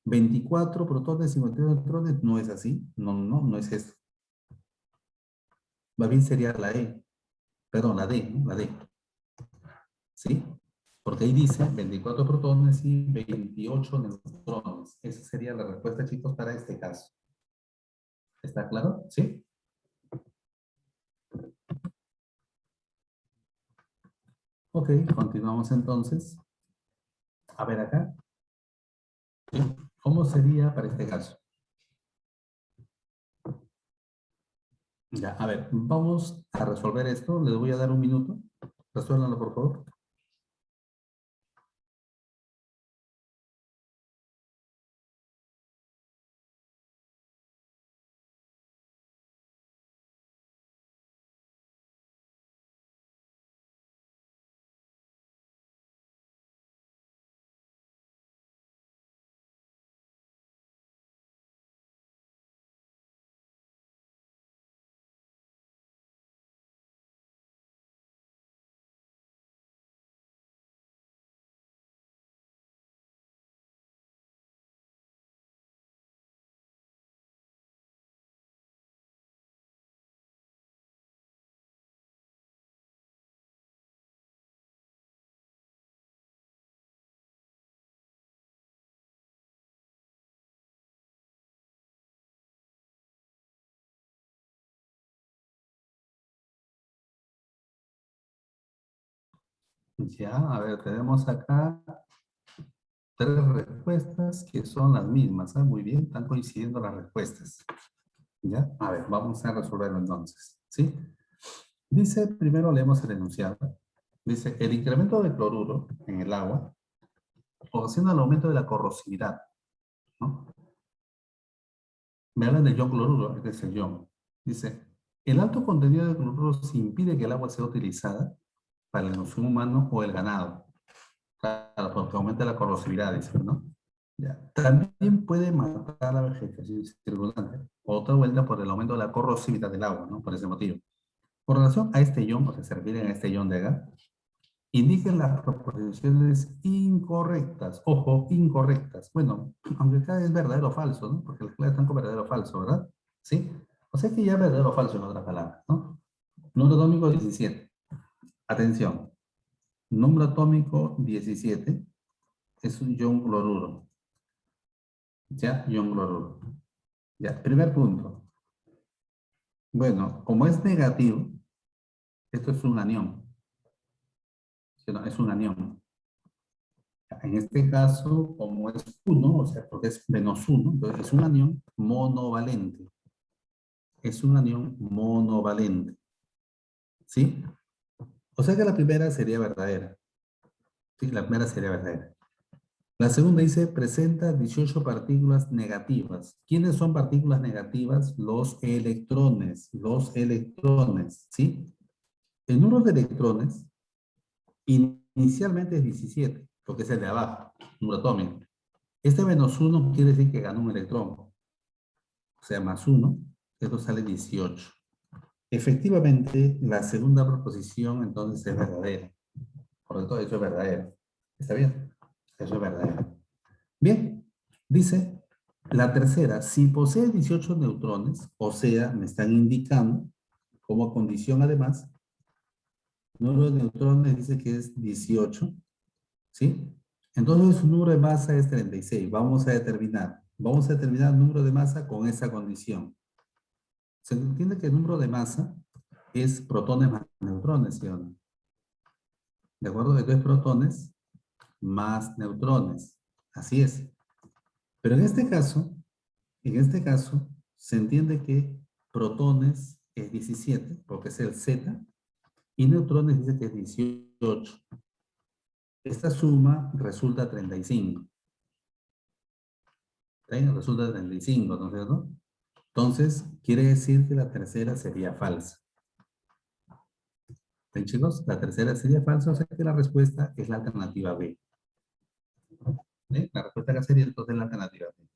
24 protones, 52 electrones, no es así. No es esto. Más bien sería la E, perdón, la D, ¿no? La D. ¿Sí? Porque ahí dice 24 protones y 28 neutrones. Esa sería la respuesta, chicos, para este caso. ¿Está claro? ¿Sí? Ok, continuamos entonces. A ver acá. ¿Cómo sería para este caso? Ya, a ver, vamos a resolver esto. Les voy a dar un minuto. Resuélvanlo, por favor. Ya, a ver, tenemos acá tres respuestas que son las mismas. ¿Ah? Muy bien, están coincidiendo las respuestas. Ya, a ver, vamos a resolverlo entonces. ¿Sí? Dice, primero leemos el enunciado. Dice, el incremento de cloruro en el agua ocasiona el aumento de la corrosividad, ¿no? Me hablan del ion cloruro, este es el ion. Dice, el alto contenido de cloruro se impide que el agua sea utilizada para el consumo humano o el ganado. Claro, porque aumenta la corrosividad, dice, ¿no? Ya. También puede matar a la vegetación circundante. Otra vuelta por el aumento de la corrosividad del agua, ¿no? Por ese motivo. Con relación a este ion, o sea, se refieren a este ion de acá, indiquen las proposiciones incorrectas. Ojo, incorrectas. Bueno, aunque acá es verdadero o falso, ¿no? Porque las claves están con verdadero o falso, ¿verdad? ¿Sí? O sea que ya es verdadero o falso en otras palabras, ¿no? Número atómico 17. Atención. Número atómico 17 es un ion cloruro. ¿Ya? Ion cloruro. Ya, primer punto. Bueno, como es negativo, esto es un anión. ¿Sí? No, es un anión. En este caso, como es uno, o sea, porque es menos uno, entonces es un anión monovalente. Es un anión monovalente. ¿Sí? O sea que la primera sería verdadera. Sí, la primera sería verdadera. La segunda dice, presenta 18 partículas negativas. ¿Quiénes son partículas negativas? Los electrones, ¿sí? El número de electrones inicialmente es 17, porque es el de abajo, número atómico. Este menos 1 quiere decir que ganó un electrón, o sea, más 1, esto sale 18. Efectivamente, la segunda proposición entonces es verdadera. Por lo tanto, eso es verdadero. ¿Está bien? Eso es verdadero. Bien, dice la tercera, si posee 18 neutrones, o sea, me están indicando como condición además, el número de neutrones dice que es 18, ¿sí? Entonces su número de masa es 36. Vamos a determinar el número de masa con esa condición. Se entiende que el número de masa es protones más neutrones, ¿sí o no? ¿De acuerdo? Entonces protones más neutrones. Así es. Pero en este caso, se entiende que protones es 17, porque es el Z, y neutrones dice que es 18. Esta suma resulta 35. ¿Sí? Resulta 35, ¿no es cierto? Entonces, quiere decir que la tercera sería falsa. ¿Sí, chicos? La tercera sería falsa, o sea que la respuesta es la alternativa B. ¿Sí? La respuesta que sería entonces la alternativa B.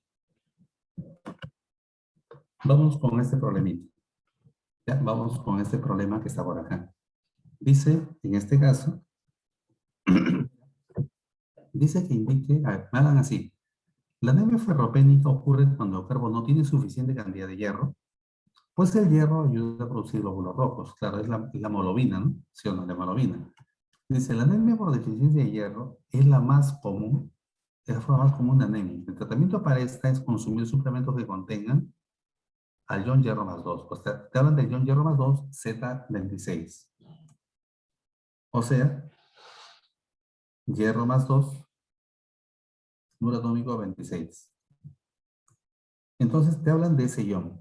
Vamos con este problemita. Ya, vamos con este problema que está por acá. Dice, en este caso, dice que indique, a ver, me hagan así. La anemia ferropénica ocurre cuando el cuerpo no tiene suficiente cantidad de hierro, pues el hierro ayuda a producir glóbulos rojos. Claro, es la hemoglobina, ¿no? Sí o no, la hemoglobina. Dice, la anemia por deficiencia de hierro es la más común, es la forma más común de anemia. El tratamiento para esta es consumir suplementos que contengan al ion hierro más 2. Pues te hablan del ion hierro más 2, Z26. O sea, hierro más 2, número atómico 26. Entonces te hablan de ese ion.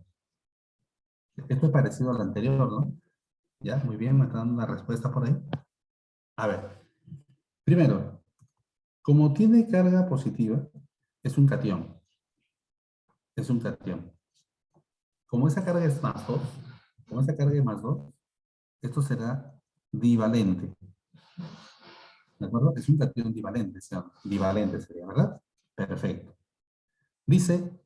Esto es parecido al anterior, ¿no? Ya, muy bien, me están dando una respuesta por ahí. A ver, primero, como tiene carga positiva, es un catión. Es un catión. Como esa carga es más 2, como esa carga es más 2, esto será divalente. ¿De acuerdo? Es un catión divalente, divalente sería, ¿verdad? Perfecto. Dice,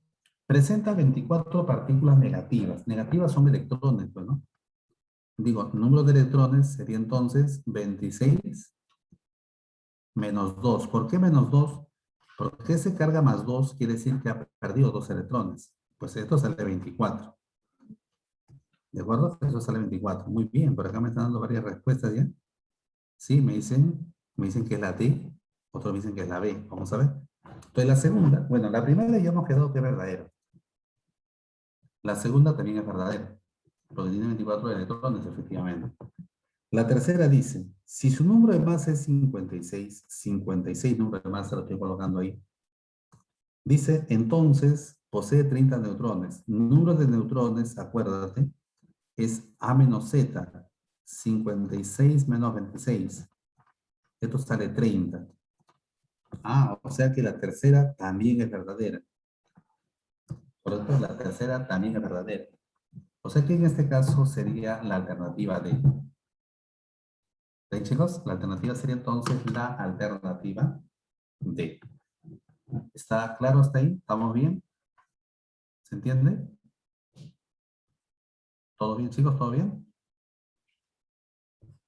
presenta 24 partículas negativas. Negativas son electrones, pues, ¿no? Digo, el número de electrones sería entonces 26 menos 2. ¿Por qué menos 2? Porque ese carga más 2 quiere decir que ha perdido 2 electrones. Pues esto sale 24. ¿De acuerdo? Eso sale 24. Muy bien, por acá me están dando varias respuestas ya. Sí, me dicen que es la D, otros me dicen que es la B. Vamos a ver. Entonces la segunda, bueno, la primera ya hemos quedado que es verdadera. La segunda también es verdadera, porque tiene 24 electrones, efectivamente. La tercera dice, si su número de masa es 56, 56 número de masa, lo estoy colocando ahí. Dice, entonces, posee 30 neutrones. Número de neutrones, acuérdate, es A menos Z, 56 menos 26. Esto sale 30. Ah, o sea que la tercera también es verdadera. Por lo tanto, la tercera también es verdadera. O sea que en este caso sería la alternativa D. ¿Sí, chicos? La alternativa sería entonces la alternativa D. ¿Está claro hasta ahí? ¿Estamos bien? ¿Se entiende? ¿Todo bien, chicos? ¿Todo bien?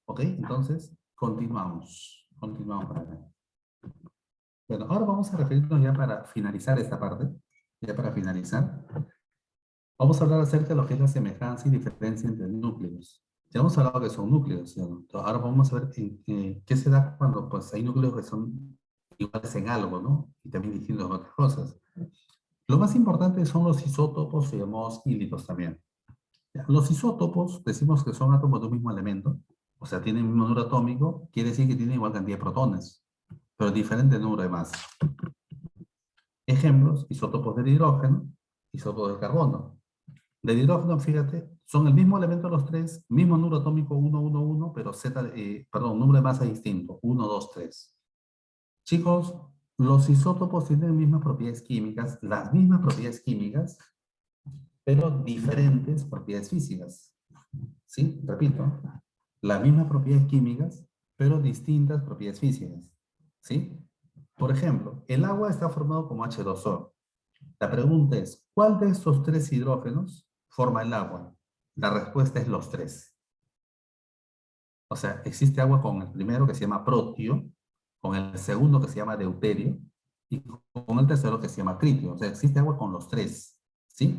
Ok, entonces continuamos. Continuamos para acá. Bueno, ahora vamos a referirnos ya para finalizar esta parte. Ya para finalizar. Vamos a hablar acerca de lo que es la semejanza y diferencia entre núcleos. Ya hemos hablado que son núcleos, ¿sí o no? Entonces, ahora vamos a ver qué se da cuando pues, hay núcleos que son iguales en algo, ¿no? Y también distintos en otras cosas. Lo más importante son los isótopos, llamados ílicos también. Ya, los isótopos, decimos que son átomos de un mismo elemento, o sea, tienen el mismo número atómico, quiere decir que tienen igual cantidad de protones, pero diferente número de masa. Ejemplos, isótopos del hidrógeno, isótopos del carbono. Del hidrógeno, fíjate, son el mismo elemento los tres, mismo número atómico 1, 1, 1, pero número de masa distinto, 1, 2, 3. Chicos, Los isótopos tienen mismas propiedades químicas, las mismas propiedades químicas, pero diferentes propiedades físicas. ¿Sí? Repito, las mismas propiedades químicas, pero distintas propiedades físicas. ¿Sí? Por ejemplo, el agua está formado como H2O. La pregunta es, ¿cuál de estos tres hidrógenos forma el agua? La respuesta es los tres. O sea, existe agua con el primero que se llama protio, con el segundo que se llama deuterio y con el tercero que se llama tritio. O sea, existe agua con los tres. ¿Sí?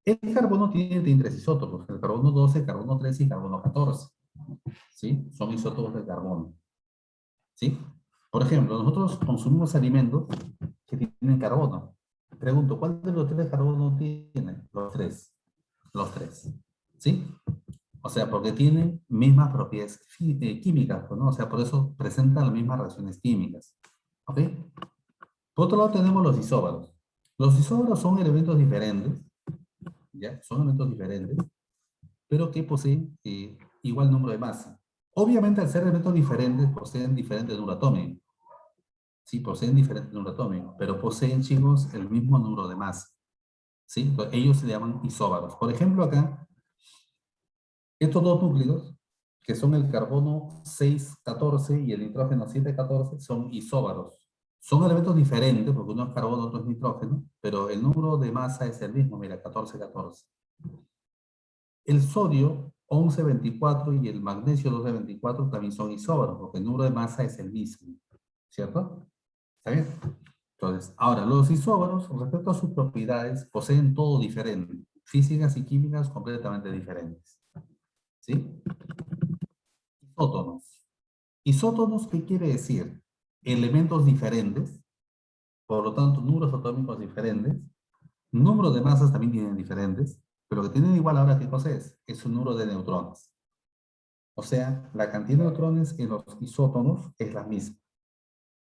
El carbono tiene tres isótopos, el carbono 12, el carbono 13 y el carbono 14. ¿Sí? Son isótopos del carbono. ¿Sí? Por ejemplo, nosotros consumimos alimentos que tienen carbono. Pregunto, ¿cuál de los tres carbonos tiene? Los tres. Los tres. ¿Sí? O sea, porque tienen mismas propiedades químicas, pues, ¿no? O sea, por eso presentan las mismas reacciones químicas. ¿Ok? Por otro lado tenemos los isóbaros. Los isóbaros son elementos diferentes, ¿ya? Son elementos diferentes, pero que poseen igual número de masa. Obviamente, al ser elementos diferentes, poseen diferente número atómico. Sí, poseen diferente número atómico, pero poseen, chicos, el mismo número de masa. ¿Sí? Entonces, ellos se llaman isóbaros. Por ejemplo, acá, estos dos núcleos, que son el carbono 6,14 y el nitrógeno 7,14, son isóbaros. Son elementos diferentes, porque uno es carbono, otro es nitrógeno, pero el número de masa es el mismo, mira, 14,14. El sodio 11,24 y el magnesio 12,24 también son isóbaros, porque el número de masa es el mismo, ¿cierto? ¿Está bien? Entonces, ahora, los isóbaros, respecto a sus propiedades, poseen todo diferente, físicas y químicas completamente diferentes, ¿sí? Isótonos. Isótonos, ¿qué quiere decir? Elementos diferentes, por lo tanto, números atómicos diferentes, número de masas también tienen diferentes, pero lo que tienen igual ahora, ¿qué cosa es? Es un número de neutrones. O sea, la cantidad de neutrones en los isótonos es la misma.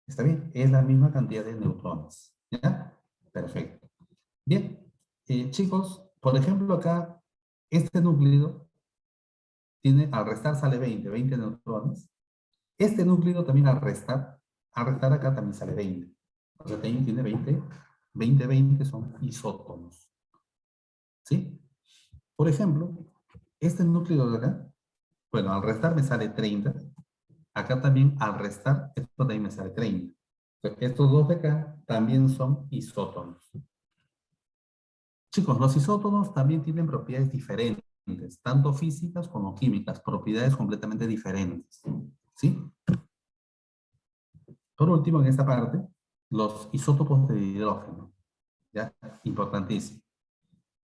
¿Está bien? Es la misma cantidad de neutrones. ¿Ya? Perfecto. Bien, chicos, por ejemplo, acá, este núcleo tiene, al restar sale 20 neutrones. Este núcleo también al restar acá también sale 20. O sea, también tiene 20 son isótonos. ¿Sí? Por ejemplo, este núcleo de acá, bueno, al restar me sale 30. Acá también al restar, esto también me sale 30. Entonces, estos dos de acá también son isótonos. Chicos, los isótonos también tienen propiedades diferentes, tanto físicas como químicas, propiedades completamente diferentes. ¿Sí? Por último, en esta parte, los isótopos de hidrógeno. ¿Ya? Importantísimo.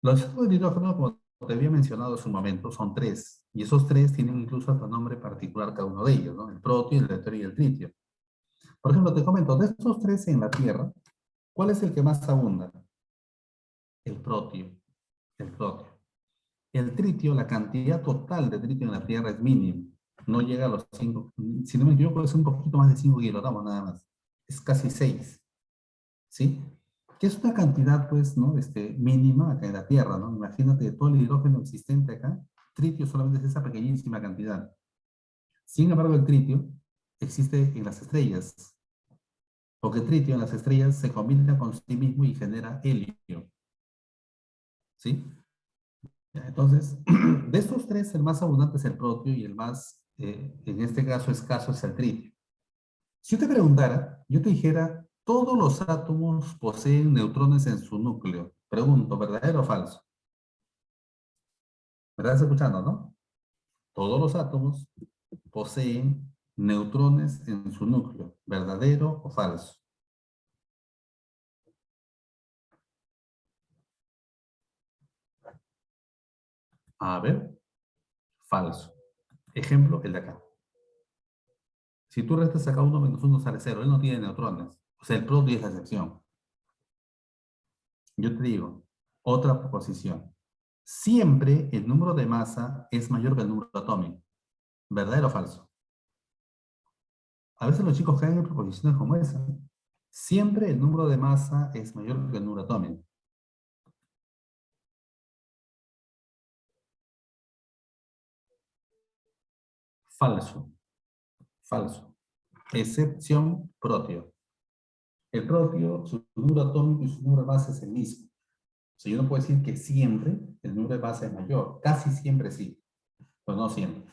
Los isótopos de hidrógeno, como te había mencionado hace un momento, son tres. Y esos tres tienen incluso hasta nombre particular cada uno de ellos, ¿no? El protio, el deuterio y el tritio. Por ejemplo, te comento, de estos tres en la Tierra, ¿cuál es el que más abunda? El protio. El protio. El tritio, la cantidad total de tritio en la Tierra es mínima. No llega a los 5, si no me equivoco, es un poquito más de 5 kilogramos nada más. Es casi 6, ¿sí? Que es una cantidad, pues, ¿no? Mínima acá en la Tierra, ¿no? Imagínate todo el hidrógeno existente acá, tritio solamente es esa pequeñísima cantidad. Sin embargo, el tritio existe en las estrellas, porque el tritio en las estrellas se combina con sí mismo y genera helio, ¿sí? Ya, entonces, de estos tres, el más abundante es el protio y el más, en este caso, escaso es el tritio. Si yo te preguntara, yo te dijera, todos los átomos poseen neutrones en su núcleo. Pregunto, ¿verdadero o falso? ¿Me estás escuchando, no? Todos los átomos poseen neutrones en su núcleo. ¿Verdadero o falso? A ver, falso. Ejemplo, el de acá. Si tú restas acá 1 - 1 sale 0. Él no tiene neutrones. O sea, el protio es la excepción. Yo te digo, otra proposición. Siempre el número de masa es mayor que el número atómico. ¿Verdadero o falso? A veces los chicos caen en proposiciones como esa. Siempre el número de masa es mayor que el número atómico. Falso. Falso. Excepción protio. El protio, su número atómico y su número de masa es el mismo. O sea, yo no puedo decir que siempre el número de masa es mayor. Casi siempre sí, pero no siempre.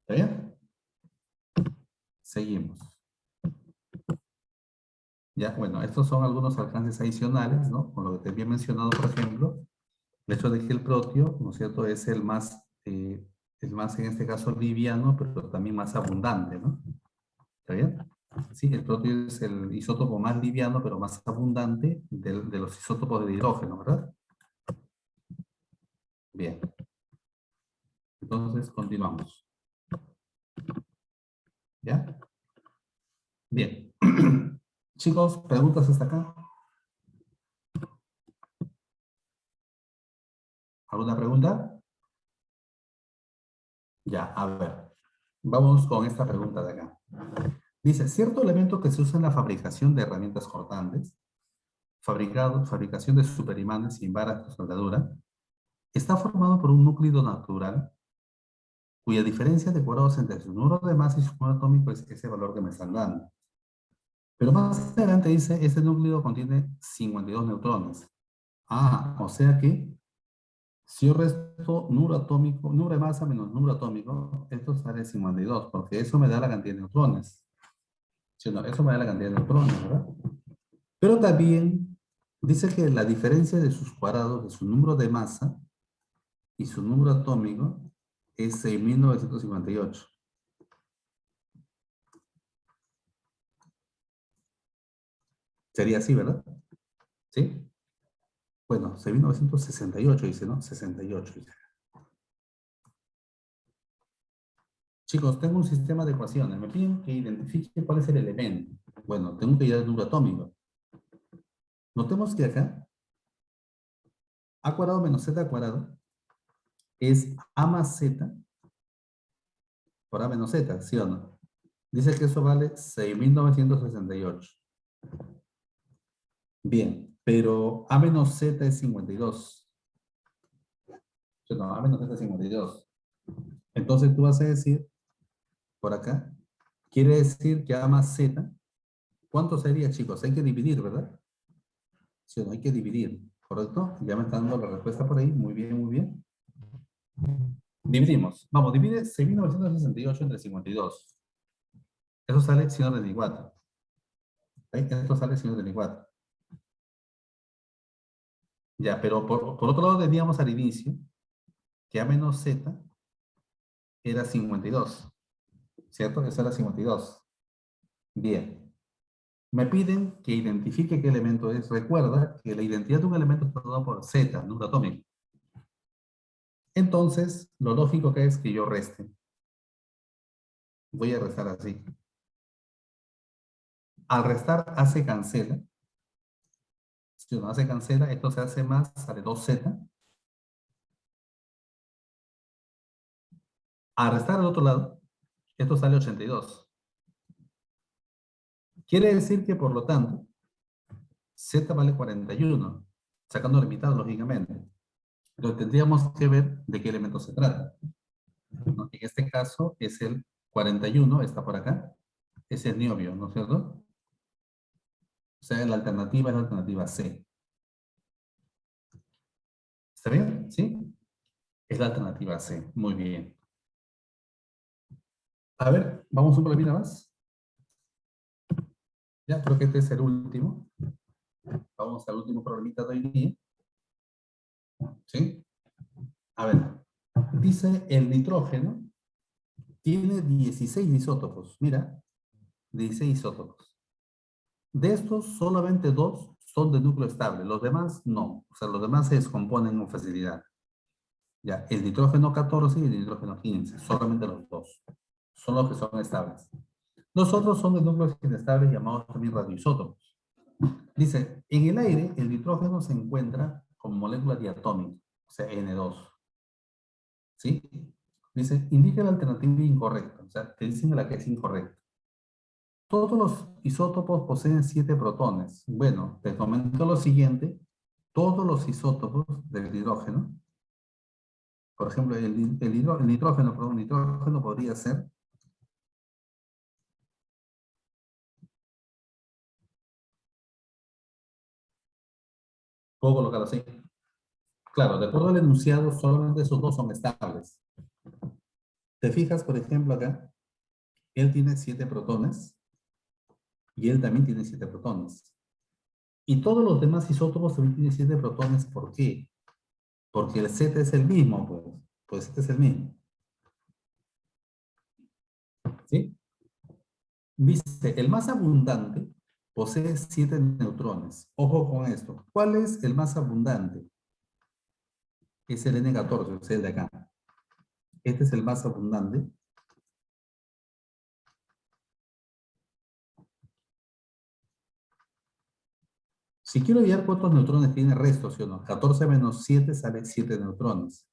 ¿Está bien? Seguimos. Ya, bueno, estos son algunos alcances adicionales, ¿no? Con lo que te había mencionado, por ejemplo, el hecho de que el protio, ¿no es cierto?, es el más en este caso liviano, pero también más abundante, ¿no? ¿Está bien? Sí, el protio es el isótopo más liviano, pero más abundante de los isótopos de hidrógeno, ¿verdad? Bien, entonces continuamos. ¿Ya? Bien. Chicos, ¿preguntas hasta acá? ¿Alguna pregunta? Ya, a ver. Vamos con esta pregunta de acá. Dice, cierto elemento que se usa en la fabricación de herramientas cortantes, fabricación de superimanes sin varas de soldadura, está formado por un núcleo natural cuya diferencia de cuadrados entre su número de masa y su número atómico es ese valor que me están dando. Pero más adelante dice, este núcleo contiene 52 neutrones. Ah, o sea que si yo resto número atómico, número de masa menos número atómico, esto sale 52, porque eso me da la cantidad de neutrones. ¿Sí o no? Eso me da la cantidad de neutrones, ¿verdad? Pero también dice que la diferencia de sus cuadrados, de su número de masa y su número atómico, es 6.958. Sería así, ¿verdad? ¿Sí? Bueno, 6.968 dice, ¿no? 68 dice. Chicos, tengo un sistema de ecuaciones. Me piden que identifique cuál es el elemento. Bueno, tengo que ir al número atómico. Notemos que acá, a cuadrado menos z cuadrado es a más z por a menos z, ¿sí o no? Dice que eso vale 6.968. Bien, pero a menos z es 52. ¿Sí o no? A menos z es 52. Entonces tú vas a decir, por acá, quiere decir que a más z, ¿cuánto sería, chicos? Hay que dividir, ¿verdad? ¿Sí o no? Hay que dividir, ¿correcto? Ya me están dando la respuesta por ahí. Muy bien, muy bien. Dividimos. Vamos, divide 6.968 entre 52. Eso sale 134. Esto sale 134. Ya, pero por otro lado teníamos al inicio que a menos z era 52. ¿Cierto? Eso era 52. Bien. Me piden que identifique qué elemento es. Recuerda que la identidad de un elemento está dada por z, número atómico. Entonces, lo lógico que es que yo reste. Voy a restar así. Al restar, hace cancela. Si uno hace cancela, esto se hace más, sale 2z. Al restar al otro lado, esto sale 82. Quiere decir que, por lo tanto, z vale 41, sacando la mitad, lógicamente. Pero tendríamos que ver de qué elemento se trata, ¿no? En este caso es el 41, está por acá, es el niobio, ¿no es cierto? O sea, la alternativa es la alternativa C. ¿Está bien? ¿Sí? Es la alternativa C. Muy bien. A ver, vamos un problemita más. Ya, creo que este es el último. Vamos al último problemita de hoy día. ¿Sí? A ver, dice el nitrógeno tiene 16 isótopos. Mira, 16 isótopos. De estos, solamente dos son de núcleo estable. Los demás no. O sea, los demás se descomponen con facilidad. Ya, el nitrógeno 14 y el nitrógeno 15. Solamente los dos. Son los que son estables. Los otros son de núcleos inestables llamados también radioisótopos. Dice, en el aire, el nitrógeno se encuentra como molécula diatómica, o sea, N2. ¿Sí? Dice, indica la alternativa incorrecta, o sea, te dicen la que es incorrecta. Todos los isótopos poseen 7 protones. Bueno, te comento lo siguiente. Todos los isótopos del hidrógeno, por ejemplo, el nitrógeno, perdón, nitrógeno podría ser Puedo colocarlo así. Claro, de acuerdo al enunciado, solamente esos dos son estables. ¿Te fijas, por ejemplo, acá? Él tiene 7 protones y él también tiene 7 protones. Y todos los demás isótopos también tienen 7 protones. ¿Por qué? Porque el Z es el mismo, pues. Pues Z es el mismo. ¿Sí? Dice, el más abundante posee 7 neutrones. Ojo con esto. ¿Cuál es el más abundante? Es el N14, es el de acá. Este es el más abundante. Si quiero hallar cuántos neutrones tiene el resto, ¿sí o no? 14 menos 7 sale 7 neutrones.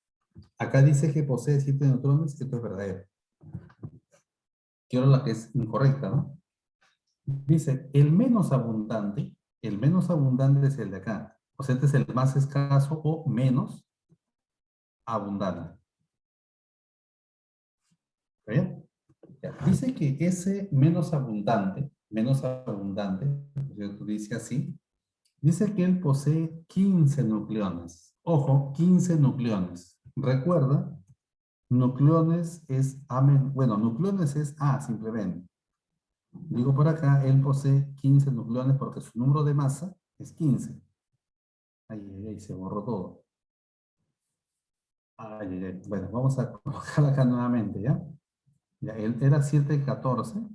Acá dice que posee 7 neutrones, esto es verdadero. Quiero la que es incorrecta, ¿no? Dice, el menos abundante es el de acá. O sea, este es el más escaso o menos abundante. ¿Está bien? Ya. Dice que ese menos abundante, ¿cierto? Dice así, dice que él posee 15 nucleones. Ojo, 15 nucleones. Recuerda, nucleones es A, bueno, nucleones es A simplemente. Digo por acá, él posee 15 nucleones porque su número de masa es 15. Ay, se borró todo. Ay. Bueno, vamos a colocar acá nuevamente, ¿ya? Ya, él era 714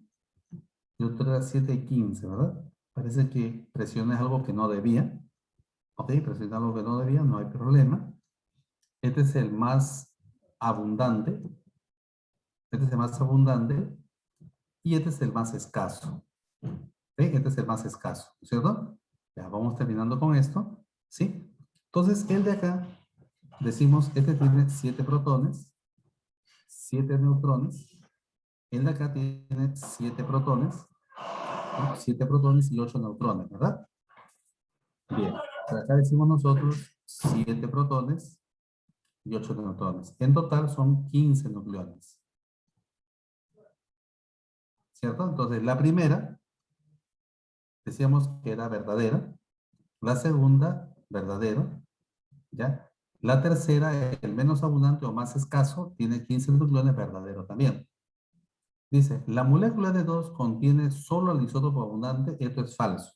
y otro era 715, ¿verdad? Parece que presioné algo que no debía. Ok, presioné algo que no debía, no hay problema. Este es el más abundante. Este es el más abundante y este es el más escaso. ¿Ok? Este es el más escaso, ¿cierto? Ya vamos terminando con esto, ¿sí? Entonces, el de acá, decimos, este tiene 7 protones, 7 neutrones. El de acá tiene 7 protones, ¿no? 7 protones y 8 neutrones, ¿verdad? Bien, por acá decimos nosotros 7 protones y 8 neutrones. En total son 15 nucleones, ¿cierto? Entonces, la primera, decíamos que era verdadera. La segunda, verdadero, ¿ya? La tercera, el menos abundante o más escaso, tiene 15 nucleones, verdadero también. Dice, la molécula de 2 contiene solo el isótopo abundante, esto es falso.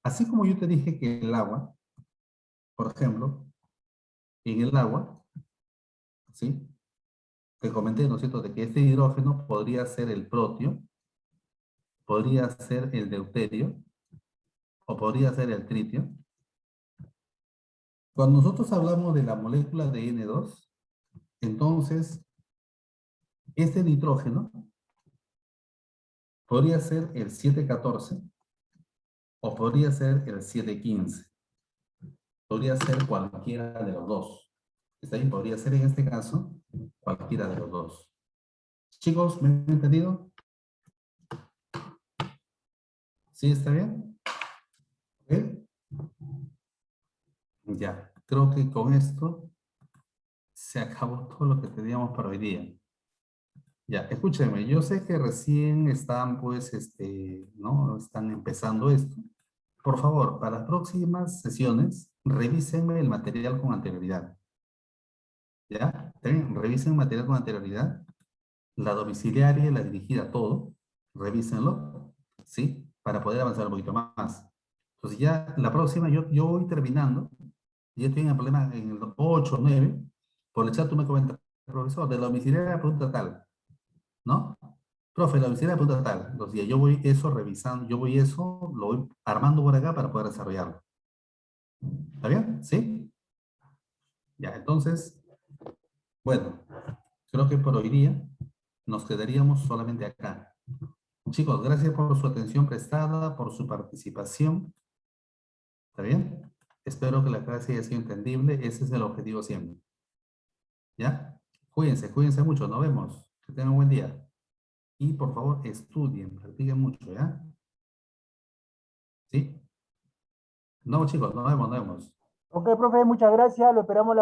Así como yo te dije que el agua, por ejemplo, en el agua, ¿sí? Te comenté, ¿no es cierto?, de que este hidrógeno podría ser el protio, podría ser el deuterio, o podría ser el tritio. Cuando nosotros hablamos de la molécula de N2, entonces, este nitrógeno podría ser el 714 o podría ser el 715. Podría ser cualquiera de los dos. ¿Está bien? Podría ser en este caso cualquiera de los dos. Chicos, ¿me han entendido? ¿Sí está bien? ¿Ok? Ya, creo que con esto se acabó todo lo que teníamos para hoy día. Ya, escúchenme, yo sé que recién están, pues, ¿no? Están empezando esto. Por favor, para las próximas sesiones, revísenme el material con anterioridad. ¿Ya? ¿Bien? Revisen el material con anterioridad. La domiciliaria y la dirigida, todo. Revísenlo, ¿sí? Para poder avanzar un poquito más. Entonces ya la próxima, yo voy terminando. Ya estoy en el problema en el 8 o 9. Por el chat tú me comentas, profesor, de la domiciliaria pregunta tal, ¿no? Profe, la domiciliaria pregunta tal. Entonces ya yo voy eso revisando, yo voy eso, lo voy armando por acá para poder desarrollarlo. ¿Está bien? ¿Sí? Ya, entonces, bueno, creo que por hoy día nos quedaríamos solamente acá. Chicos, gracias por su atención prestada, por su participación. ¿Está bien? Espero que la clase haya sido entendible. Ese es el objetivo siempre. ¿Ya? Cuídense, cuídense mucho. Nos vemos. Que tengan un buen día. Y por favor, estudien, practiquen mucho, ¿ya? ¿Sí? No, chicos, nos vemos, nos vemos. Ok, profe, muchas gracias. Lo esperamos la